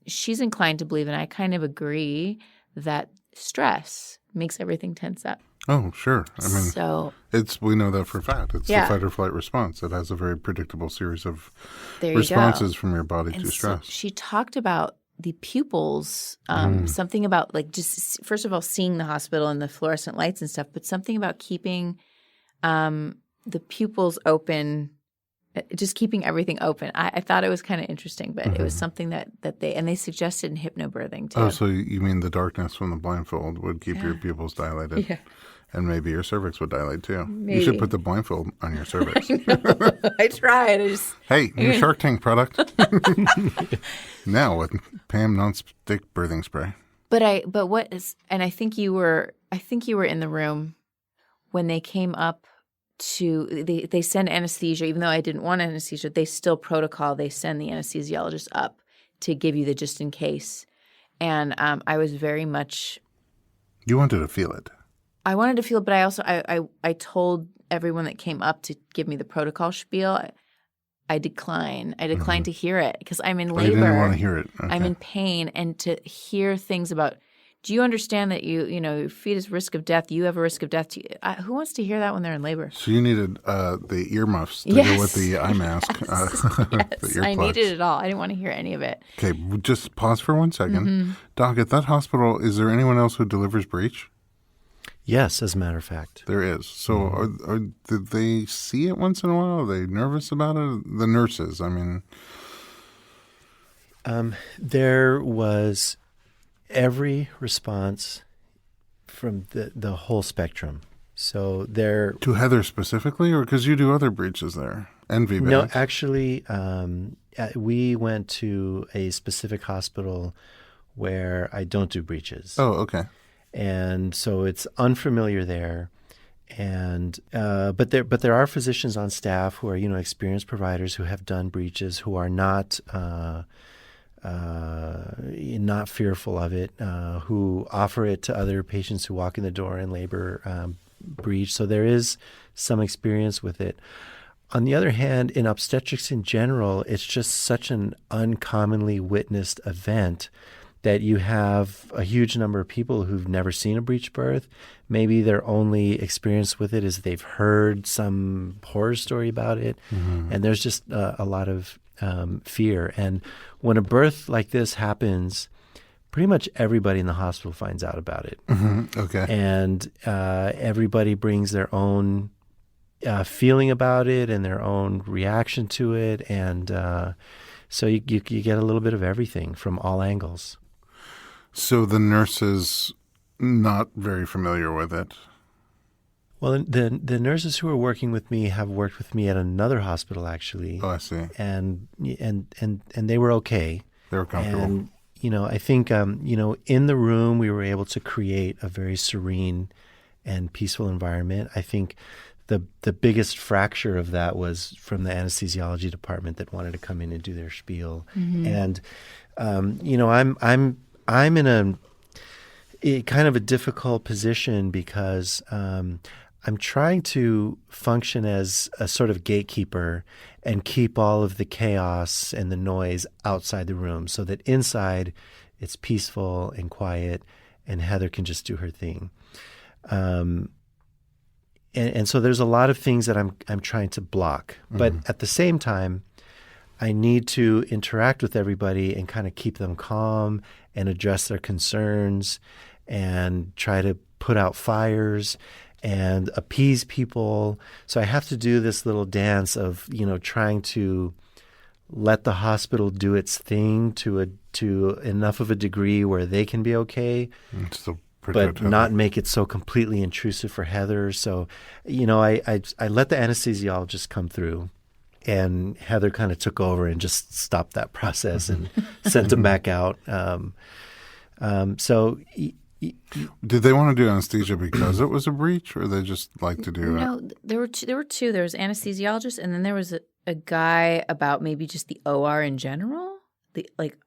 she's inclined to believe, and I kind of agree, that stress makes everything tense up. Oh, sure. I mean, we know that for a fact. It's the fight or flight response. It has a very predictable series of responses from your body to stress. So she talked about the pupils, something about like just first of all seeing the hospital and the fluorescent lights and stuff, but something about keeping the pupils open, just keeping everything open. I thought it was kind of interesting, but it was something that they suggested in hypnobirthing too. Oh, so you mean the darkness from the blindfold would keep your pupils dilated? Yeah. And maybe your cervix would dilate too. Maybe. You should put the blindfold on your cervix. I tried. Hey, new Shark Tank product. Now with Pam nonstick birthing spray. I think you were in the room when they came up to they send anesthesia, even though I didn't want anesthesia, they still protocol. They send the anesthesiologist up to give you the just in case. And I was very much. You wanted to feel it. I wanted to feel it, but I also I told everyone that came up to give me the protocol spiel. I declined to hear it because I'm in labor. You didn't want to hear it. Okay. I'm in pain, and to hear things about. Do you understand that your fetus risk of death? You have a risk of death. Who wants to hear that when they're in labor? So you needed the earmuffs to go with the eye mask. Yes, I needed it all. I didn't want to hear any of it. Okay, just pause for 1 second. Doc, at that hospital, is there anyone else who delivers breech? Yes, as a matter of fact. There is. So did they see it once in a while? Are they nervous about it? The nurses, I mean. There was every response from the whole spectrum. So there. To Heather specifically, or because you do other breaches there? And VBACs? No, actually, we went to a specific hospital where I don't do breaches. Oh, okay. And so it's unfamiliar there, and but there are physicians on staff who are experienced providers who have done breaches, who are not fearful of it, who offer it to other patients who walk in the door in labor breech. So there is some experience with it. On the other hand, in obstetrics in general, it's just such an uncommonly witnessed event that you have a huge number of people who've never seen a breech birth. Maybe their only experience with it is they've heard some horror story about it. And there's just a lot of fear. And when a birth like this happens, pretty much everybody in the hospital finds out about it. Okay. And everybody brings their own feeling about it and their own reaction to it. And so you get a little bit of everything from all angles. So the nurses not very familiar with it? Well, the nurses who are working with me have worked with me at another hospital, actually. Oh, I see. And they were okay. They were comfortable. And, I think, in the room we were able to create a very serene and peaceful environment. I think the biggest fracture of that was from the anesthesiology department that wanted to come in and do their spiel. And, I'm in a kind of a difficult position because I'm trying to function as a sort of gatekeeper and keep all of the chaos and the noise outside the room so that inside it's peaceful and quiet and Heather can just do her thing. And so there's a lot of things that I'm trying to block. But at the same time, I need to interact with everybody and kind of keep them calm and address their concerns and try to put out fires and appease people. So I have to do this little dance of, trying to let the hospital do its thing to enough of a degree where they can be okay, but not make it so completely intrusive for Heather. So, I let the anesthesiologist come through. And Heather kind of took over and just stopped that process and sent him back out. Did they want to do anesthesia because it was a breech, or they just like to do it? No, there were two. There was anesthesiologist, and then there was a guy about maybe just the OR in general.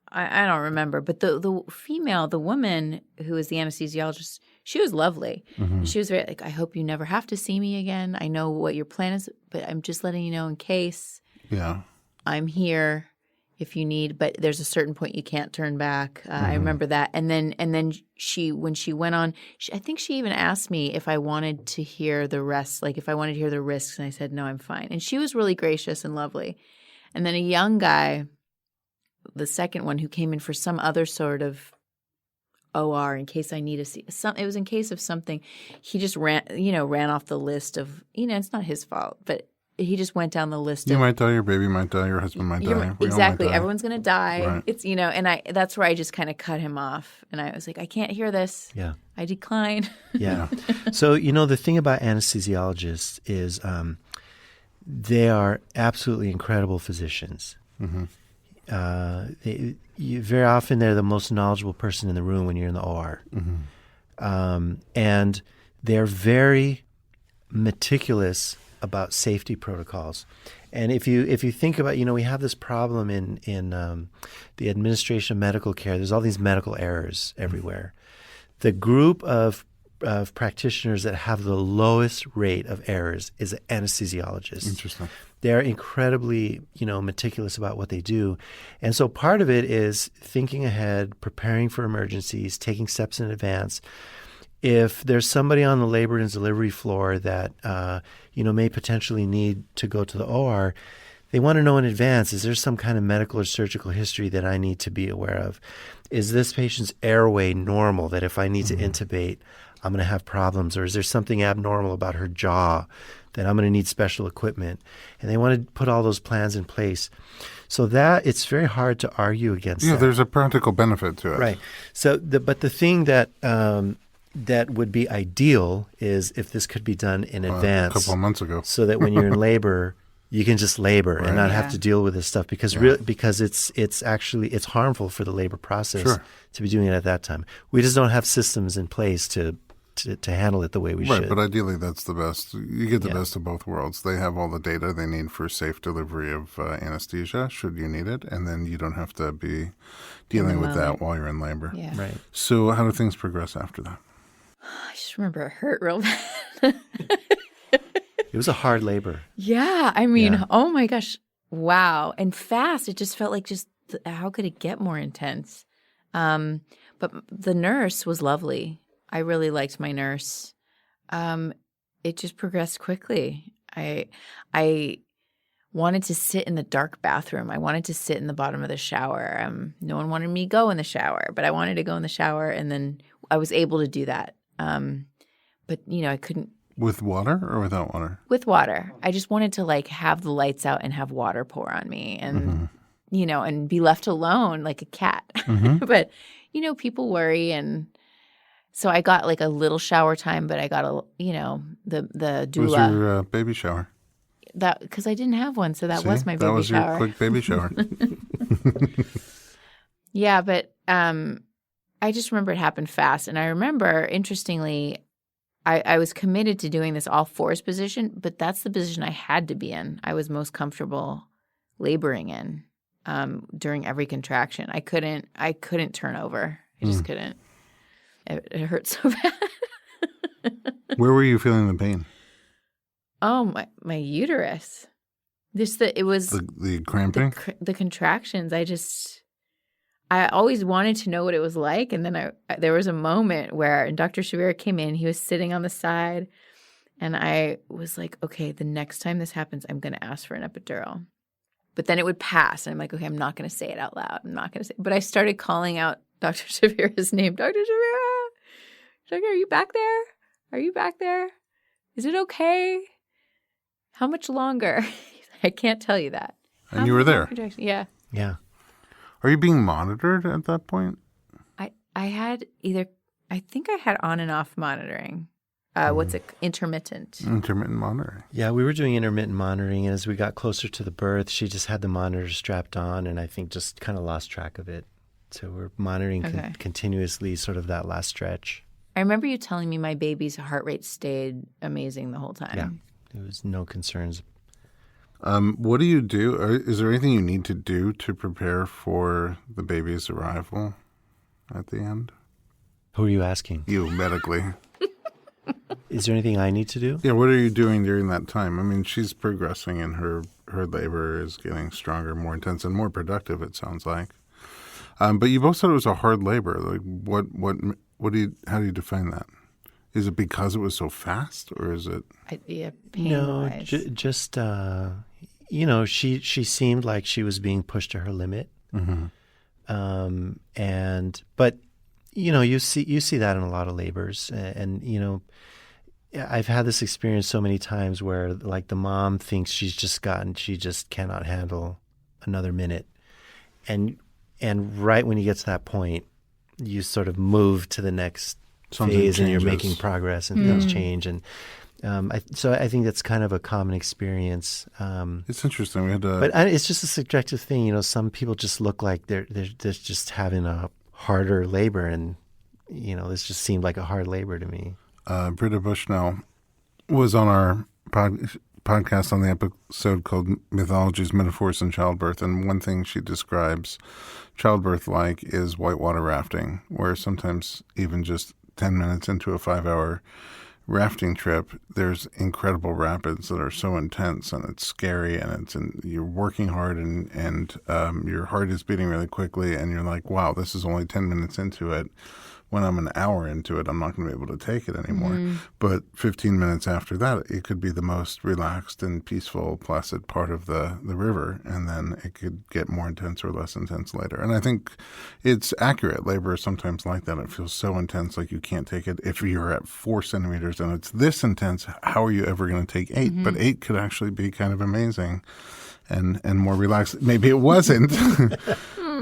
I don't remember, but the female, the woman who was the anesthesiologist, she was lovely. She was very I hope you never have to see me again. I know what your plan is, but I'm just letting you know in case. Yeah. I'm here. if you need, but there's a certain point you can't turn back. I remember that. And then when she went on, I think she even asked me if I wanted to hear the rest, like if I wanted to hear the risks. And I said, no, I'm fine. And she was really gracious and lovely. And then a young guy, the second one, who came in for some other sort of OR in case I need it was in case of something. He just ran off the list of, it's not his fault, but he just went down the list. You might die, your baby might die, your husband might die. Exactly. Might die. Everyone's going to die. Right. It's, and that's where I just kind of cut him off. And I was like, I can't hear this. Yeah. I decline. Yeah. So, the thing about anesthesiologists is they are absolutely incredible physicians. Mm-hmm. Very often they're the most knowledgeable person in the room when you're in the OR. Mm-hmm. And they're very meticulous about safety protocols. And if you think about, we have this problem in the administration of medical care. There's all these medical errors everywhere. The group of practitioners that have the lowest rate of errors is anesthesiologists. Interesting. They're incredibly, meticulous about what they do. And so part of it is thinking ahead, preparing for emergencies, taking steps in advance. If there's somebody on the labor and delivery floor that, may potentially need to go to the OR, they want to know in advance, is there some kind of medical or surgical history that I need to be aware of? Is this patient's airway normal that if I need to intubate, I'm going to have problems? Or is there something abnormal about her jaw that I'm going to need special equipment? And they want to put all those plans in place. So that it's very hard to argue against that. Yeah, there's a practical benefit to it. Right. So, but the thing that that would be ideal is if this could be done in advance. A couple of months ago. So that when you're in labor, you can just labor and not have to deal with this stuff because it's harmful for the labor process to be doing it at that time. We just don't have systems in place to handle it the way we should. Right, but ideally that's the best. You get the best of both worlds. They have all the data they need for safe delivery of anesthesia should you need it, and then you don't have to be dealing with that while you're in labor. Yeah. Right. So how do things progress after that? I just remember it hurt real bad. It was a hard labor. Yeah. I mean, oh my gosh. Wow. And fast. It just felt like how could it get more intense? But the nurse was lovely. I really liked my nurse. It just progressed quickly. I wanted to sit in the dark bathroom. I wanted to sit in the bottom of the shower. No one wanted me to go in the shower, but I wanted to go in the shower, and then I was able to do that. But I couldn't. With water or without water? With water. I just wanted to have the lights out and have water pour on me and, and be left alone like a cat. Mm-hmm. But, people worry. And so I got a little shower time, but I got the doula. It was your baby shower. Because I didn't have one. So that was my baby shower. That was your quick baby shower. Yeah, but I just remember it happened fast. And I remember, interestingly, I was committed to doing this all fours position, but that's the position I had to be in. I was most comfortable laboring in during every contraction. I couldn't turn over. I just couldn't. It hurt so bad. Where were you feeling the pain? Oh, my uterus. It was the cramping, the contractions. I always wanted to know what it was like. And then there was a moment where Dr. Shavira came in. He was sitting on the side. And I was like, okay, the next time this happens, I'm going to ask for an epidural. But then it would pass. And I'm like, okay, I'm not going to say it out loud. I'm not going to say it. But I started calling out Dr. Shavira's name. Dr. Shavira, are you back there? Are you back there? Is it okay? How much longer? I can't tell you that. And you were there. Yeah. Yeah. Are you being monitored at that point? I had I think I had on and off monitoring. What's it? Intermittent. Intermittent monitoring. Yeah, we were doing intermittent monitoring. And as we got closer to the birth, she just had the monitor strapped on and I think just kind of lost track of it. So we're monitoring continuously sort of that last stretch. I remember you telling me my baby's heart rate stayed amazing the whole time. Yeah, there was no concerns. What do you do? Is there anything you need to do to prepare for the baby's arrival at the end? Who are you asking? You, medically. Is there anything I need to do? Yeah, what are you doing during that time? I mean, she's progressing in her her labor is getting stronger, more intense, and more productive, it sounds like. But you both said it was a hard labor. Like, how do you define that? Is it because it was so fast, or is it? Pain-wise. No, just she seemed like she was being pushed to her limit, but you see that in a lot of labors, and I've had this experience so many times where like the mom thinks she just cannot handle another minute, and right when you get to that point, you sort of move to the next phase, and you're making progress, and things change, and so I think that's kind of a common experience. It's interesting. But it's just a subjective thing. Some people just look like they're just having a harder labor, and this just seemed like a hard labor to me. Britta Bushnell was on our podcast on the episode called Mythologies, Metaphors, and Childbirth, and one thing she describes childbirth like is whitewater rafting, where sometimes even just 10 minutes into a 5-hour rafting trip, there's incredible rapids that are so intense, and it's scary, and you're working hard, and your heart is beating really quickly, and you're like, wow, this is only 10 minutes into it. When I'm an hour into it, I'm not going to be able to take it anymore. But 15 minutes after that, it could be the most relaxed and peaceful, placid part of the river, and then it could get more intense or less intense later. And I think it's accurate. Labor is sometimes like that. It feels so intense, like you can't take it. If you're at 4 centimeters and it's this intense, how are you ever going to take 8? But 8 could actually be kind of amazing and more relaxed. Maybe it wasn't,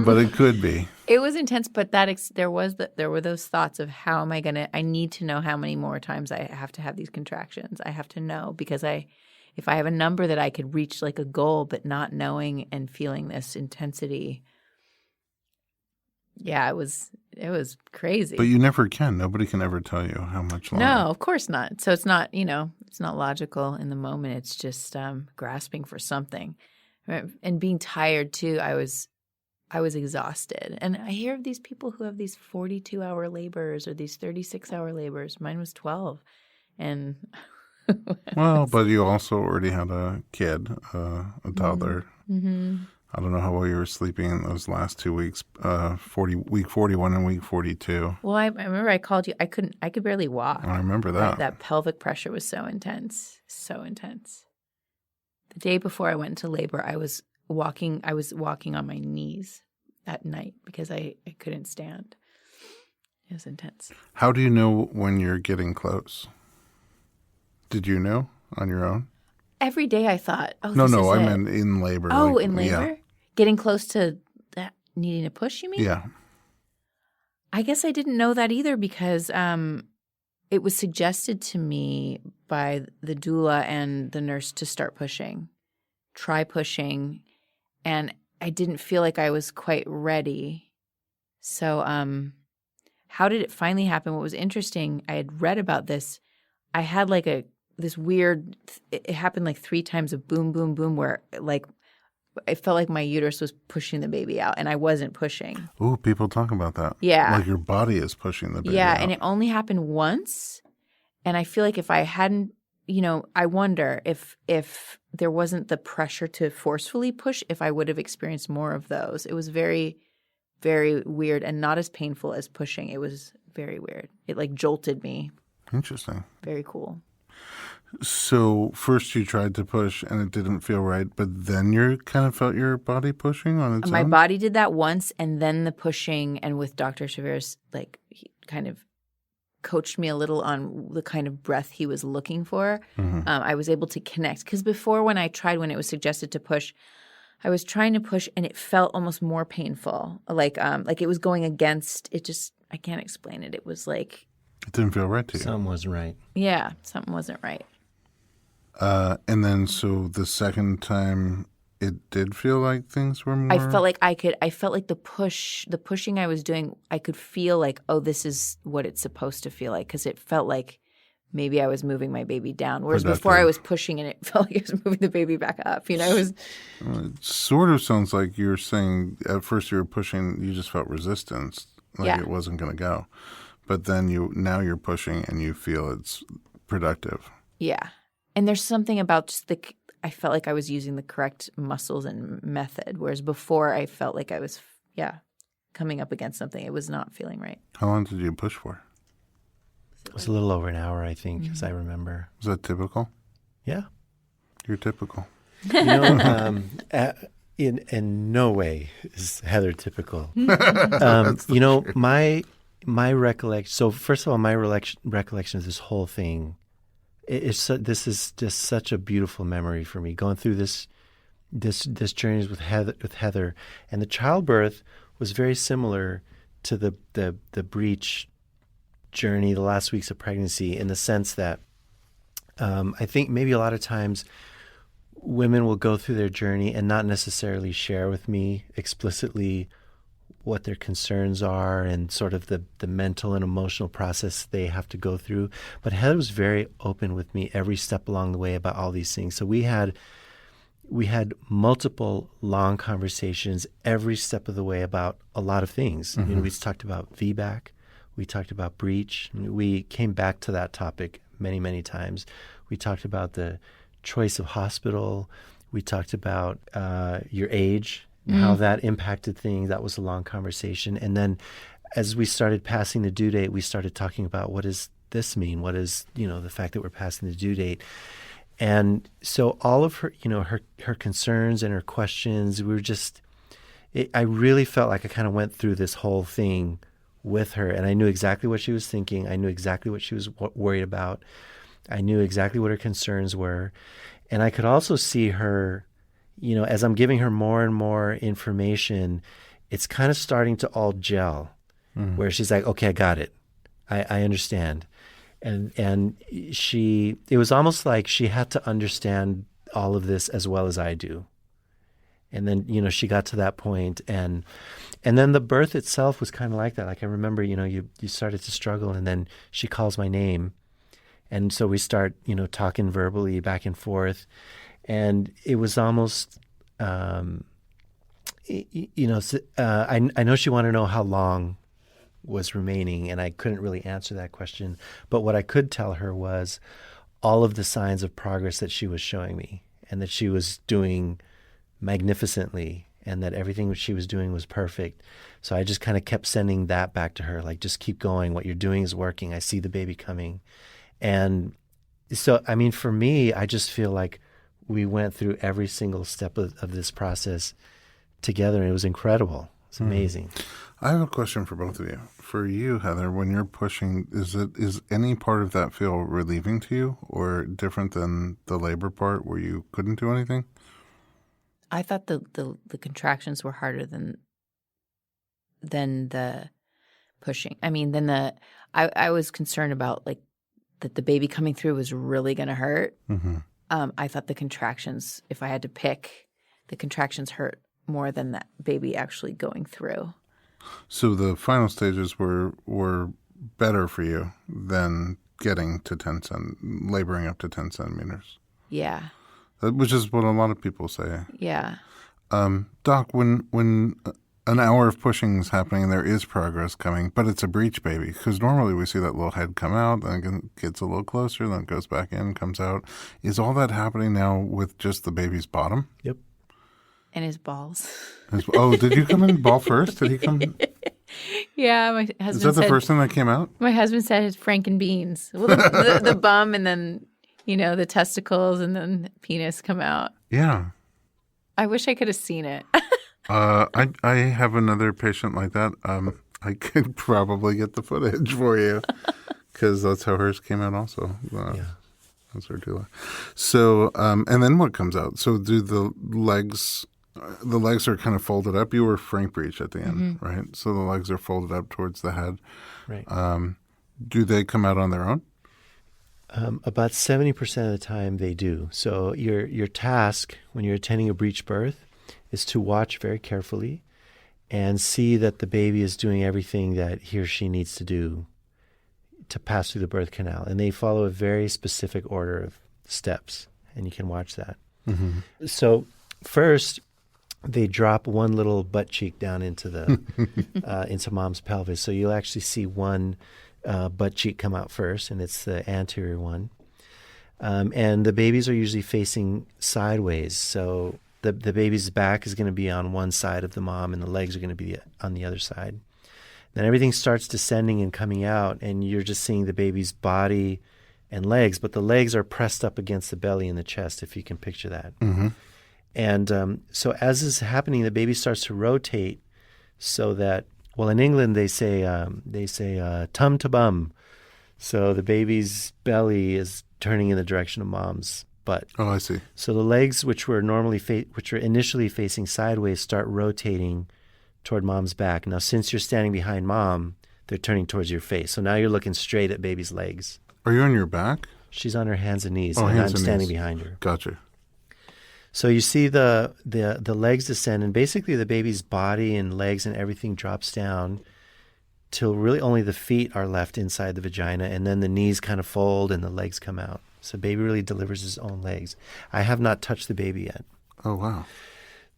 but it could be. It was intense, but there were those thoughts of how am I going to – I need to know how many more times I have to have these contractions. I have to know because if I have a number that I could reach like a goal, but not knowing and feeling this intensity, yeah, it was crazy. But you never can. Nobody can ever tell you how much longer. No, of course not. So it's not, it's not logical in the moment. It's just grasping for something. And being tired too, I was exhausted. And I hear of these people who have these 42-hour labors or these 36-hour labors. Mine was 12. And well, but you also already had a kid, a toddler. Mm-hmm. I don't know how well you were sleeping in those last 2 weeks, week 41 and week 42. Well, I remember I called you. I could barely walk. I remember that. That pelvic pressure was so intense, so intense. The day before I went into labor, I was walking on my knees at night because I couldn't stand. It was intense. How do you know when you're getting close? Did you know on your own? Every day I thought, I meant in labor. Oh, in labor? Yeah. Getting close to that, needing to push, you mean? Yeah. I guess I didn't know that either because it was suggested to me by the doula and the nurse to start pushing. Try pushing. And I didn't feel like I was quite ready. So how did it finally happen? What was interesting, I had read about this. I had like this weird – it happened like 3 times of boom, boom, boom where like it felt like my uterus was pushing the baby out and I wasn't pushing. Ooh, people talk about that. Yeah. Like your body is pushing the baby out. Yeah, and it only happened once. And I feel like if I hadn't I wonder if there wasn't the pressure to forcefully push, if I would have experienced more of those. It was very, very weird and not as painful as pushing. It was very weird. It like jolted me. Interesting. Very cool. So first you tried to push and it didn't feel right, but then you kind of felt your body pushing on its own? My body did that once, and then the pushing, and with Dr. Severus, like he kind of coached me a little on the kind of breath he was looking for. Mm-hmm. I was able to connect because before when it was suggested to push, I was trying to push and it felt almost more painful. Like it was going against it. Just I can't explain it. It was like it didn't feel right to you. Something wasn't right. Yeah, something wasn't right. And then so the second time it did feel like things were more. I felt like the pushing I was doing, I could feel like, oh, this is what it's supposed to feel like, because it felt like maybe I was moving my baby down. Whereas before I was pushing and it felt like I was moving the baby back up. It was. It sort of sounds like you're saying at first you were pushing, you just felt resistance, like it wasn't going to go, but then now you're pushing and you feel it's productive. Yeah, and there's something about just I felt like I was using the correct muscles and method, whereas before I felt like I was, coming up against something. It was not feeling right. How long did you push for? It was a little over an hour, I think, as I remember. Was that typical? Yeah. You're typical. You know, in no way is Heather typical. You know, my recollection. So first of all, my recollection of this whole thing. This is just such a beautiful memory for me. Going through this journey with Heather, and the childbirth was very similar to the breech journey, the last weeks of pregnancy, in the sense that I think maybe a lot of times women will go through their journey and not necessarily share with me explicitly what their concerns are and sort of the mental and emotional process they have to go through. But Heather was very open with me every step along the way about all these things. So we had multiple long conversations every step of the way about a lot of things. You know, we talked about VBAC. We talked about breech. We came back to that topic many, many times. We talked about the choice of hospital. We talked about your age and how that impacted things. That was a long conversation. And then as we started passing the due date, we started talking about what does this mean? What is, the fact that we're passing the due date? And so all of her, her concerns and her questions, I really felt like I kind of went through this whole thing with her, and I knew exactly what she was thinking. I knew exactly what she was worried about. I knew exactly what her concerns were. And I could also see her, as I'm giving her more and more information, it's kind of starting to all gel, where she's like, okay, I got it. I understand. And it was almost like she had to understand all of this as well as I do. And then, she got to that point, and then the birth itself was kind of like that. Like I remember, you started to struggle, and then she calls my name. And so we start, talking verbally back and forth. And it was almost, I know she wanted to know how long was remaining, and I couldn't really answer that question. But what I could tell her was all of the signs of progress that she was showing me, and that she was doing magnificently, and that everything she was doing was perfect. So I just kind of kept sending that back to her, like, just keep going. What you're doing is working. I see the baby coming. And so, I mean, for me, I just feel like we went through every single step of this process together, and it was incredible. It's amazing. I have a question for both of you. For you, Heather, when you're pushing, is any part of that feel relieving to you, or different than the labor part where you couldn't do anything? I thought the contractions were harder than the pushing. I mean, I was concerned about, like, that the baby coming through was really going to hurt. I thought the contractions, if I had to pick, the contractions hurt more than that baby actually going through. So the final stages were better for you than getting to laboring up to 10 centimeters. Yeah. Which is what a lot of people say. Yeah. Doc, when an hour of pushing is happening, there is progress coming, but it's a breech baby, because normally we see that little head come out, then it gets a little closer, then it goes back in, comes out. Is all that happening now with just the baby's bottom? Yep. And his balls. Did you come in ball first? Did he come? Yeah, my husband Is that the first thing that came out? My husband said it's Franken beans. Well, the bum, and then, the testicles, and then the penis come out. Yeah. I wish I could have seen it. I have another patient like that. I could probably get the footage for you, because that's how hers came out also. Yeah. That's her doula. So, and then what comes out? So do the legs are kind of folded up. You were Frank breech at the end, right? So the legs are folded up towards the head. Right. Do they come out on their own? About 70% of the time they do. So your task when you're attending a breech birth is to watch very carefully and see that the baby is doing everything that he or she needs to do to pass through the birth canal. And they follow a very specific order of steps, and you can watch that. So first, they drop one little butt cheek down into the into mom's pelvis. So you'll actually see one butt cheek come out first, and it's the anterior one. And the babies are usually facing sideways. So the baby's back is going to be on one side of the mom and the legs are going to be on the other side. Then everything starts descending and coming out, and you're just seeing the baby's body and legs, but the legs are pressed up against the belly and the chest, if you can picture that. Mm-hmm. And so as this is happening, the baby starts to rotate so that, well, in England they say tum to bum. So the baby's belly is turning in the direction of mom's butt. Oh, I see. So the legs, which were initially facing sideways, start rotating toward mom's back. Now, since you're standing behind mom, they're turning towards your face. So now you're looking straight at baby's legs. Are you on your back? She's on her hands and knees, Oh, and hands I'm and standing knees. behind her. Gotcha. So you see the legs descend, and basically the baby's body and legs and everything drops down till really only the feet are left inside the vagina, and then the knees kind of fold and the legs come out. So baby really delivers his own legs. I have not touched the baby yet. Oh, wow.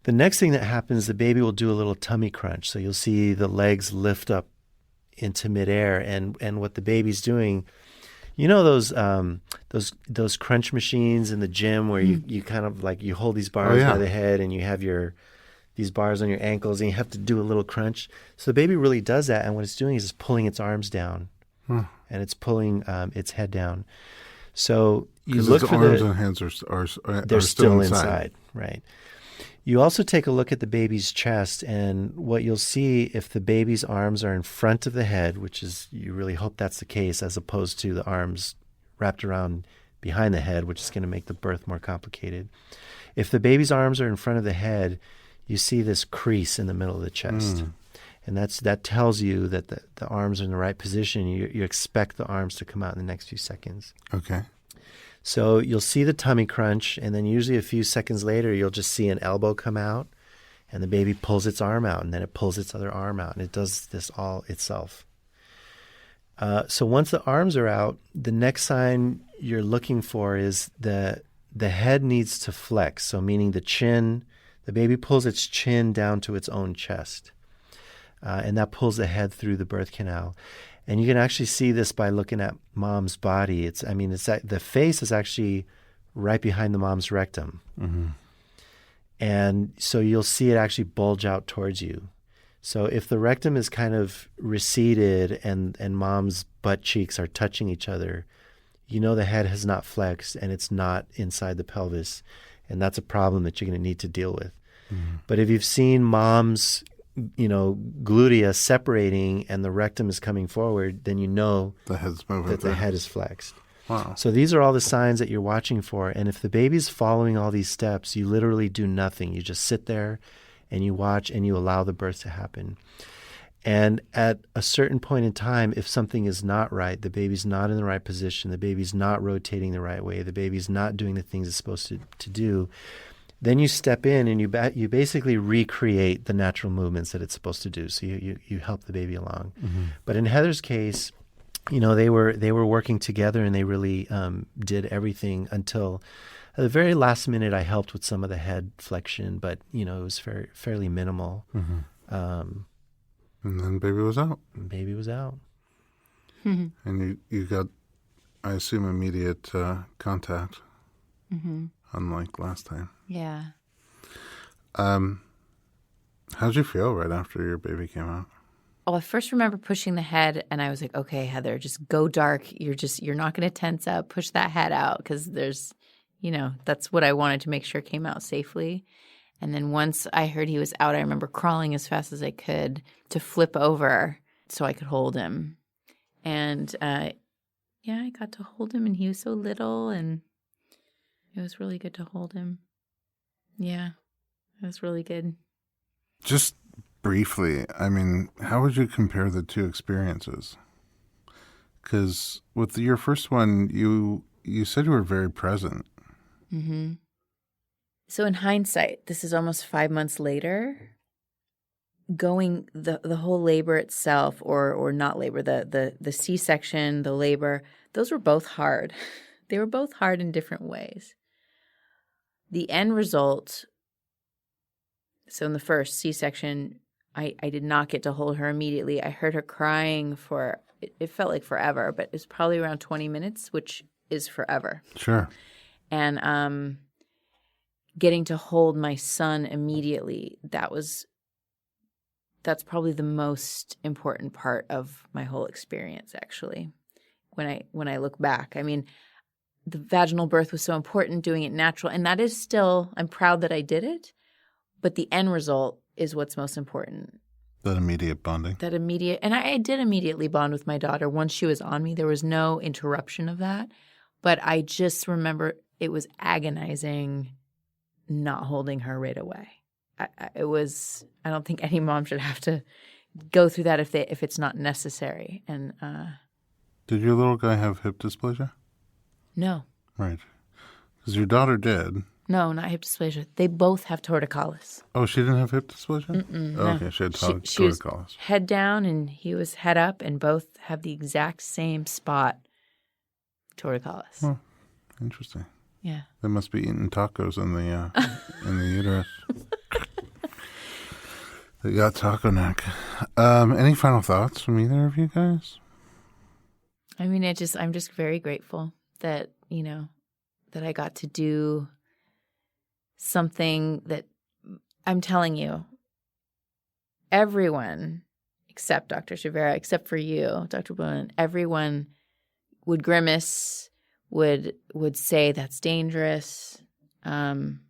The next thing that happens, the baby will do a little tummy crunch. So you'll see the legs lift up into midair, and what the baby's doing, you know those crunch machines in the gym where you kind of like you hold these bars by the head and you have these bars on your ankles and you have to do a little crunch. So the baby really does that, and what it's doing is it's pulling its arms down and it's pulling its head down. So you look its for arms and hands are still inside, right? You also take a look at the baby's chest, and what you'll see, if the baby's arms are in front of the head, which is, you really hope that's the case, as opposed to the arms wrapped around behind the head, which is going to make the birth more complicated. If the baby's arms are in front of the head, you see this crease in the middle of the chest. And that tells you that the arms are in the right position. You expect the arms to come out in the next few seconds. Okay. So you'll see the tummy crunch, and then usually a few seconds later, you'll just see an elbow come out, and the baby pulls its arm out, and then it pulls its other arm out, and it does this all itself. So once the arms are out, the next sign you're looking for is the head needs to flex, so meaning the baby pulls its chin down to its own chest, and that pulls the head through the birth canal. And you can actually see this by looking at mom's body. The face is actually right behind the mom's rectum. Mm-hmm. And so you'll see it actually bulge out towards you. So if the rectum is kind of receded and mom's butt cheeks are touching each other, you know the head has not flexed and it's not inside the pelvis. And that's a problem that you're going to need to deal with. Mm-hmm. But if you've seen mom's glutea separating and the rectum is coming forward, then you know the head's moving, that the head is flexed. Wow. So these are all the signs that you're watching for. And if the baby's following all these steps, you literally do nothing. You just sit there and you watch and you allow the birth to happen. And at a certain point in time, if something is not right, the baby's not in the right position, the baby's not rotating the right way, the baby's not doing the things it's supposed to do, then you step in and you basically recreate the natural movements that it's supposed to do. So you help the baby along. Mm-hmm. But in Heather's case, they were working together and they really did everything until at the very last minute. I helped with some of the head flexion, but it was fairly minimal. Mm-hmm. And then baby was out. Baby was out. And you got, I assume, immediate contact. Mm-hmm. Unlike last time. Yeah. How'd you feel right after your baby came out? Oh, I first remember pushing the head, and I was like, okay, Heather, just go dark. You're not going to tense up. Push that head out, because there's, that's what I wanted to make sure came out safely. And then once I heard he was out, I remember crawling as fast as I could to flip over so I could hold him. And, I got to hold him, and he was so little, and it was really good to hold him. Yeah, it was really good. Just briefly, how would you compare the two experiences? Because with your first one, you said you were very present. Mm-hmm. So in hindsight, this is almost 5 months later. Going the whole labor itself, or not labor, the C-section, the labor, those were both hard. They were both hard in different ways. The end result, so in the first C-section, I did not get to hold her immediately. I heard her crying for, it felt like forever, but it was probably around 20 minutes, which is forever. Sure. And getting to hold my son immediately, that's probably the most important part of my whole experience, actually. When I look back, I mean, the vaginal birth was so important, doing it natural, and that is still, I'm proud that I did it, but the end result is what's most important. That immediate bonding. And I did immediately bond with my daughter once she was on me. There was no interruption of that, but I just remember it was agonizing not holding her right away. I don't think any mom should have to go through that if it's not necessary. And did your little guy have hip dysplasia? No. Right. Because your daughter did. No, not hip dysplasia. They both have torticollis. Oh, she didn't have hip dysplasia? No. Okay, she had She was torticollis. head down and he was head up, and both have the exact same spot torticollis. Oh, interesting. Yeah. They must be eating tacos in the uterus. They got taco neck. Any final thoughts from either of you guys? I mean, I'm just very grateful that, that I got to do something that, I'm telling you, everyone except Dr. Shavera, except for you, Dr. Bullen, everyone would grimace, would say that's dangerous. Even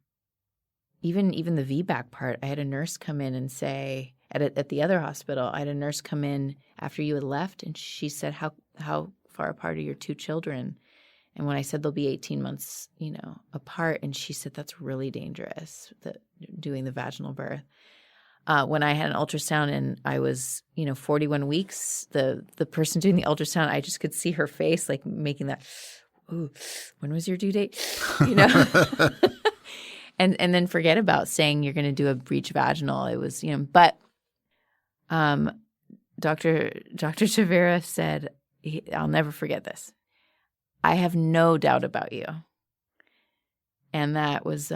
the VBAC part, I had a nurse come in and say at the other hospital, I had a nurse come in after you had left, and she said, how far apart are your two children? And when I said they'll be 18 months, apart, and she said that's really dangerous, doing the vaginal birth. When I had an ultrasound and I was, 41 weeks, the person doing the ultrasound, I just could see her face like making that, ooh, when was your due date? And then forget about saying you're going to do a breech vaginal. It was, but Dr. Shavera said, I'll never forget this. I have no doubt about you. And that was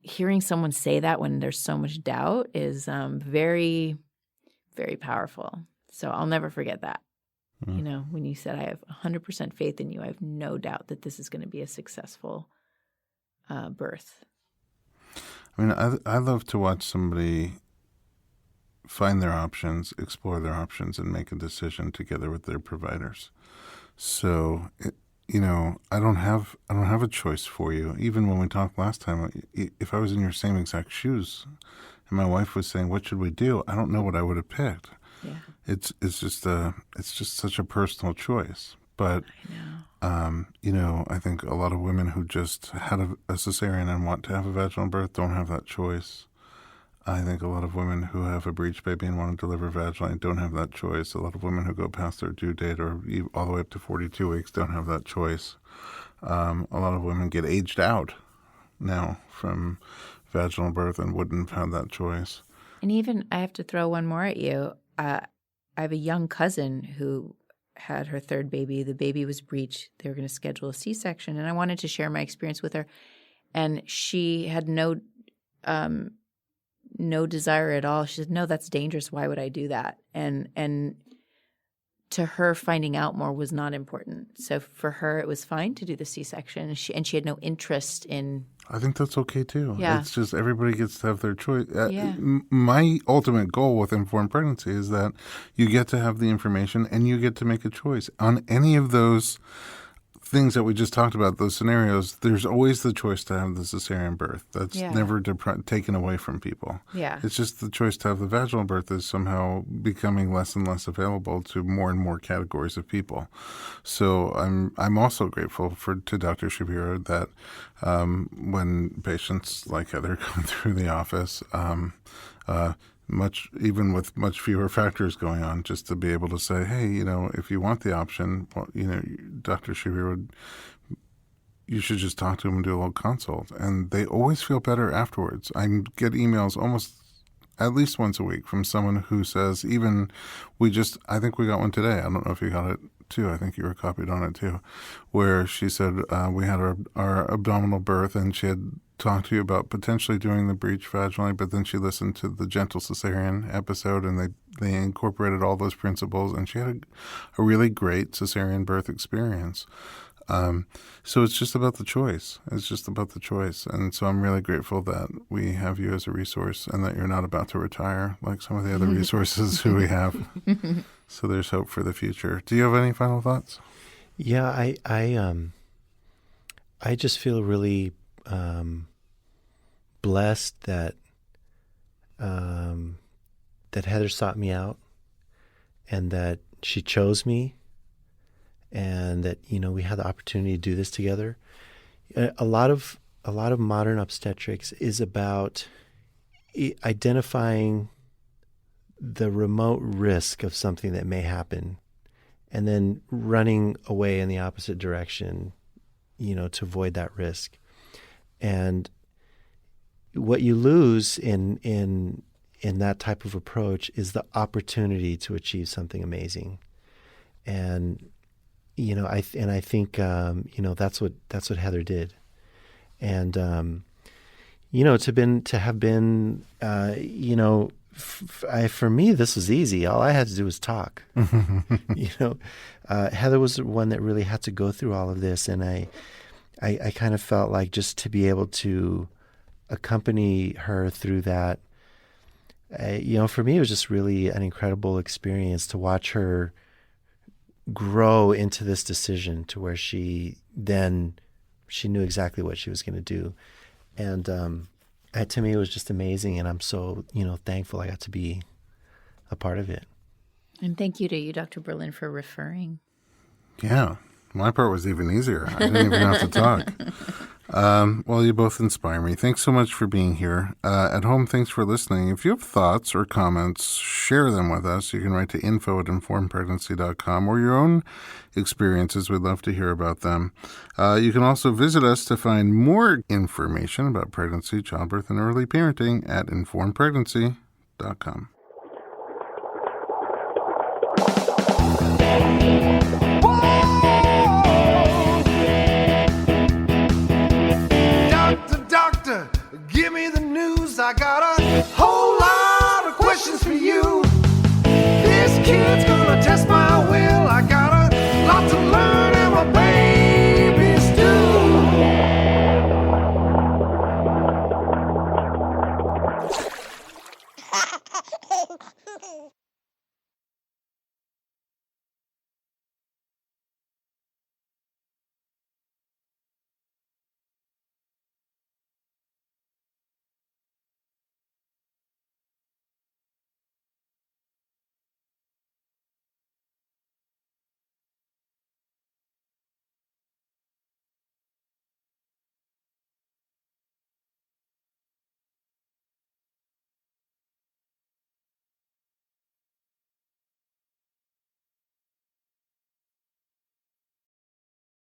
hearing someone say that when there's so much doubt is very, very powerful. So I'll never forget that. Mm. When you said, I have 100% faith in you, I have no doubt that this is going to be a successful birth. I mean, I love to watch somebody find their options, explore their options, and make a decision together with their providers. So, I don't have a choice for you. Even when we talked last time, if I was in your same exact shoes, and my wife was saying, "What should we do?" I don't know what I would have picked. Yeah, it's just such a personal choice. But I think a lot of women who just had a cesarean and want to have a vaginal birth don't have that choice. I think a lot of women who have a breech baby and want to deliver vaginally don't have that choice. A lot of women who go past their due date or all the way up to 42 weeks don't have that choice. A lot of women get aged out now from vaginal birth and wouldn't have had that choice. And even, I have to throw one more at you. I have a young cousin who had her third baby. The baby was breech. They were going to schedule a C-section, and I wanted to share my experience with her. And she had no desire at all. She said, "No, that's dangerous. Why would I do that?" And to her, finding out more was not important. So for her, it was fine to do the C-section, and she had no interest in. I think that's okay too. Yeah. It's just everybody gets to have their choice. Yeah. My ultimate goal with informed pregnancy is that you get to have the information and you get to make a choice on any of those things that we just talked about, those scenarios. There's always the choice to have the cesarean birth. That's never taken away from people. Yeah. It's just the choice to have the vaginal birth is somehow becoming less and less available to more and more categories of people. So I'm also grateful to Dr. Shavera that when patients like Heather come through the office, even with much fewer factors going on, just to be able to say, hey, if you want the option, Dr. Shavera, you should just talk to him and do a little consult. And they always feel better afterwards. I get emails almost at least once a week from someone who says, I think we got one today. I don't know if you got it too. I think you were copied on it too, where she said we had our abdominal birth and she had talk to you about potentially doing the breech vaginally, but then she listened to the gentle cesarean episode, and they incorporated all those principles, and she had a really great cesarean birth experience. So it's just about the choice. It's just about the choice. And so I'm really grateful that we have you as a resource and that you're not about to retire like some of the other resources who we have. So there's hope for the future. Do you have any final thoughts? Yeah, I just feel really blessed that that Heather sought me out and that she chose me, and that we had the opportunity to do this together. A lot of modern obstetrics is about identifying the remote risk of something that may happen, and then running away in the opposite direction, to avoid that risk. And what you lose in that type of approach is the opportunity to achieve something amazing. And I think that's what Heather did. And to have been for me, this was easy. All I had to do was talk. Heather was the one that really had to go through all of this, and I kind of felt like just to be able to accompany her through that, for me, it was just really an incredible experience to watch her grow into this decision to where she knew exactly what she was going to do. And to me, it was just amazing, and I'm so thankful I got to be a part of it. And thank you to you, Dr. Berlin, for referring. Yeah, my part was even easier. I didn't even have to talk. Well, you both inspire me. Thanks so much for being here. At home, thanks for listening. If you have thoughts or comments, share them with us. You can write to info@informedpregnancy.com, or your own experiences. We'd love to hear about them. You can also visit us to find more information about pregnancy, childbirth, and early parenting at informedpregnancy.com.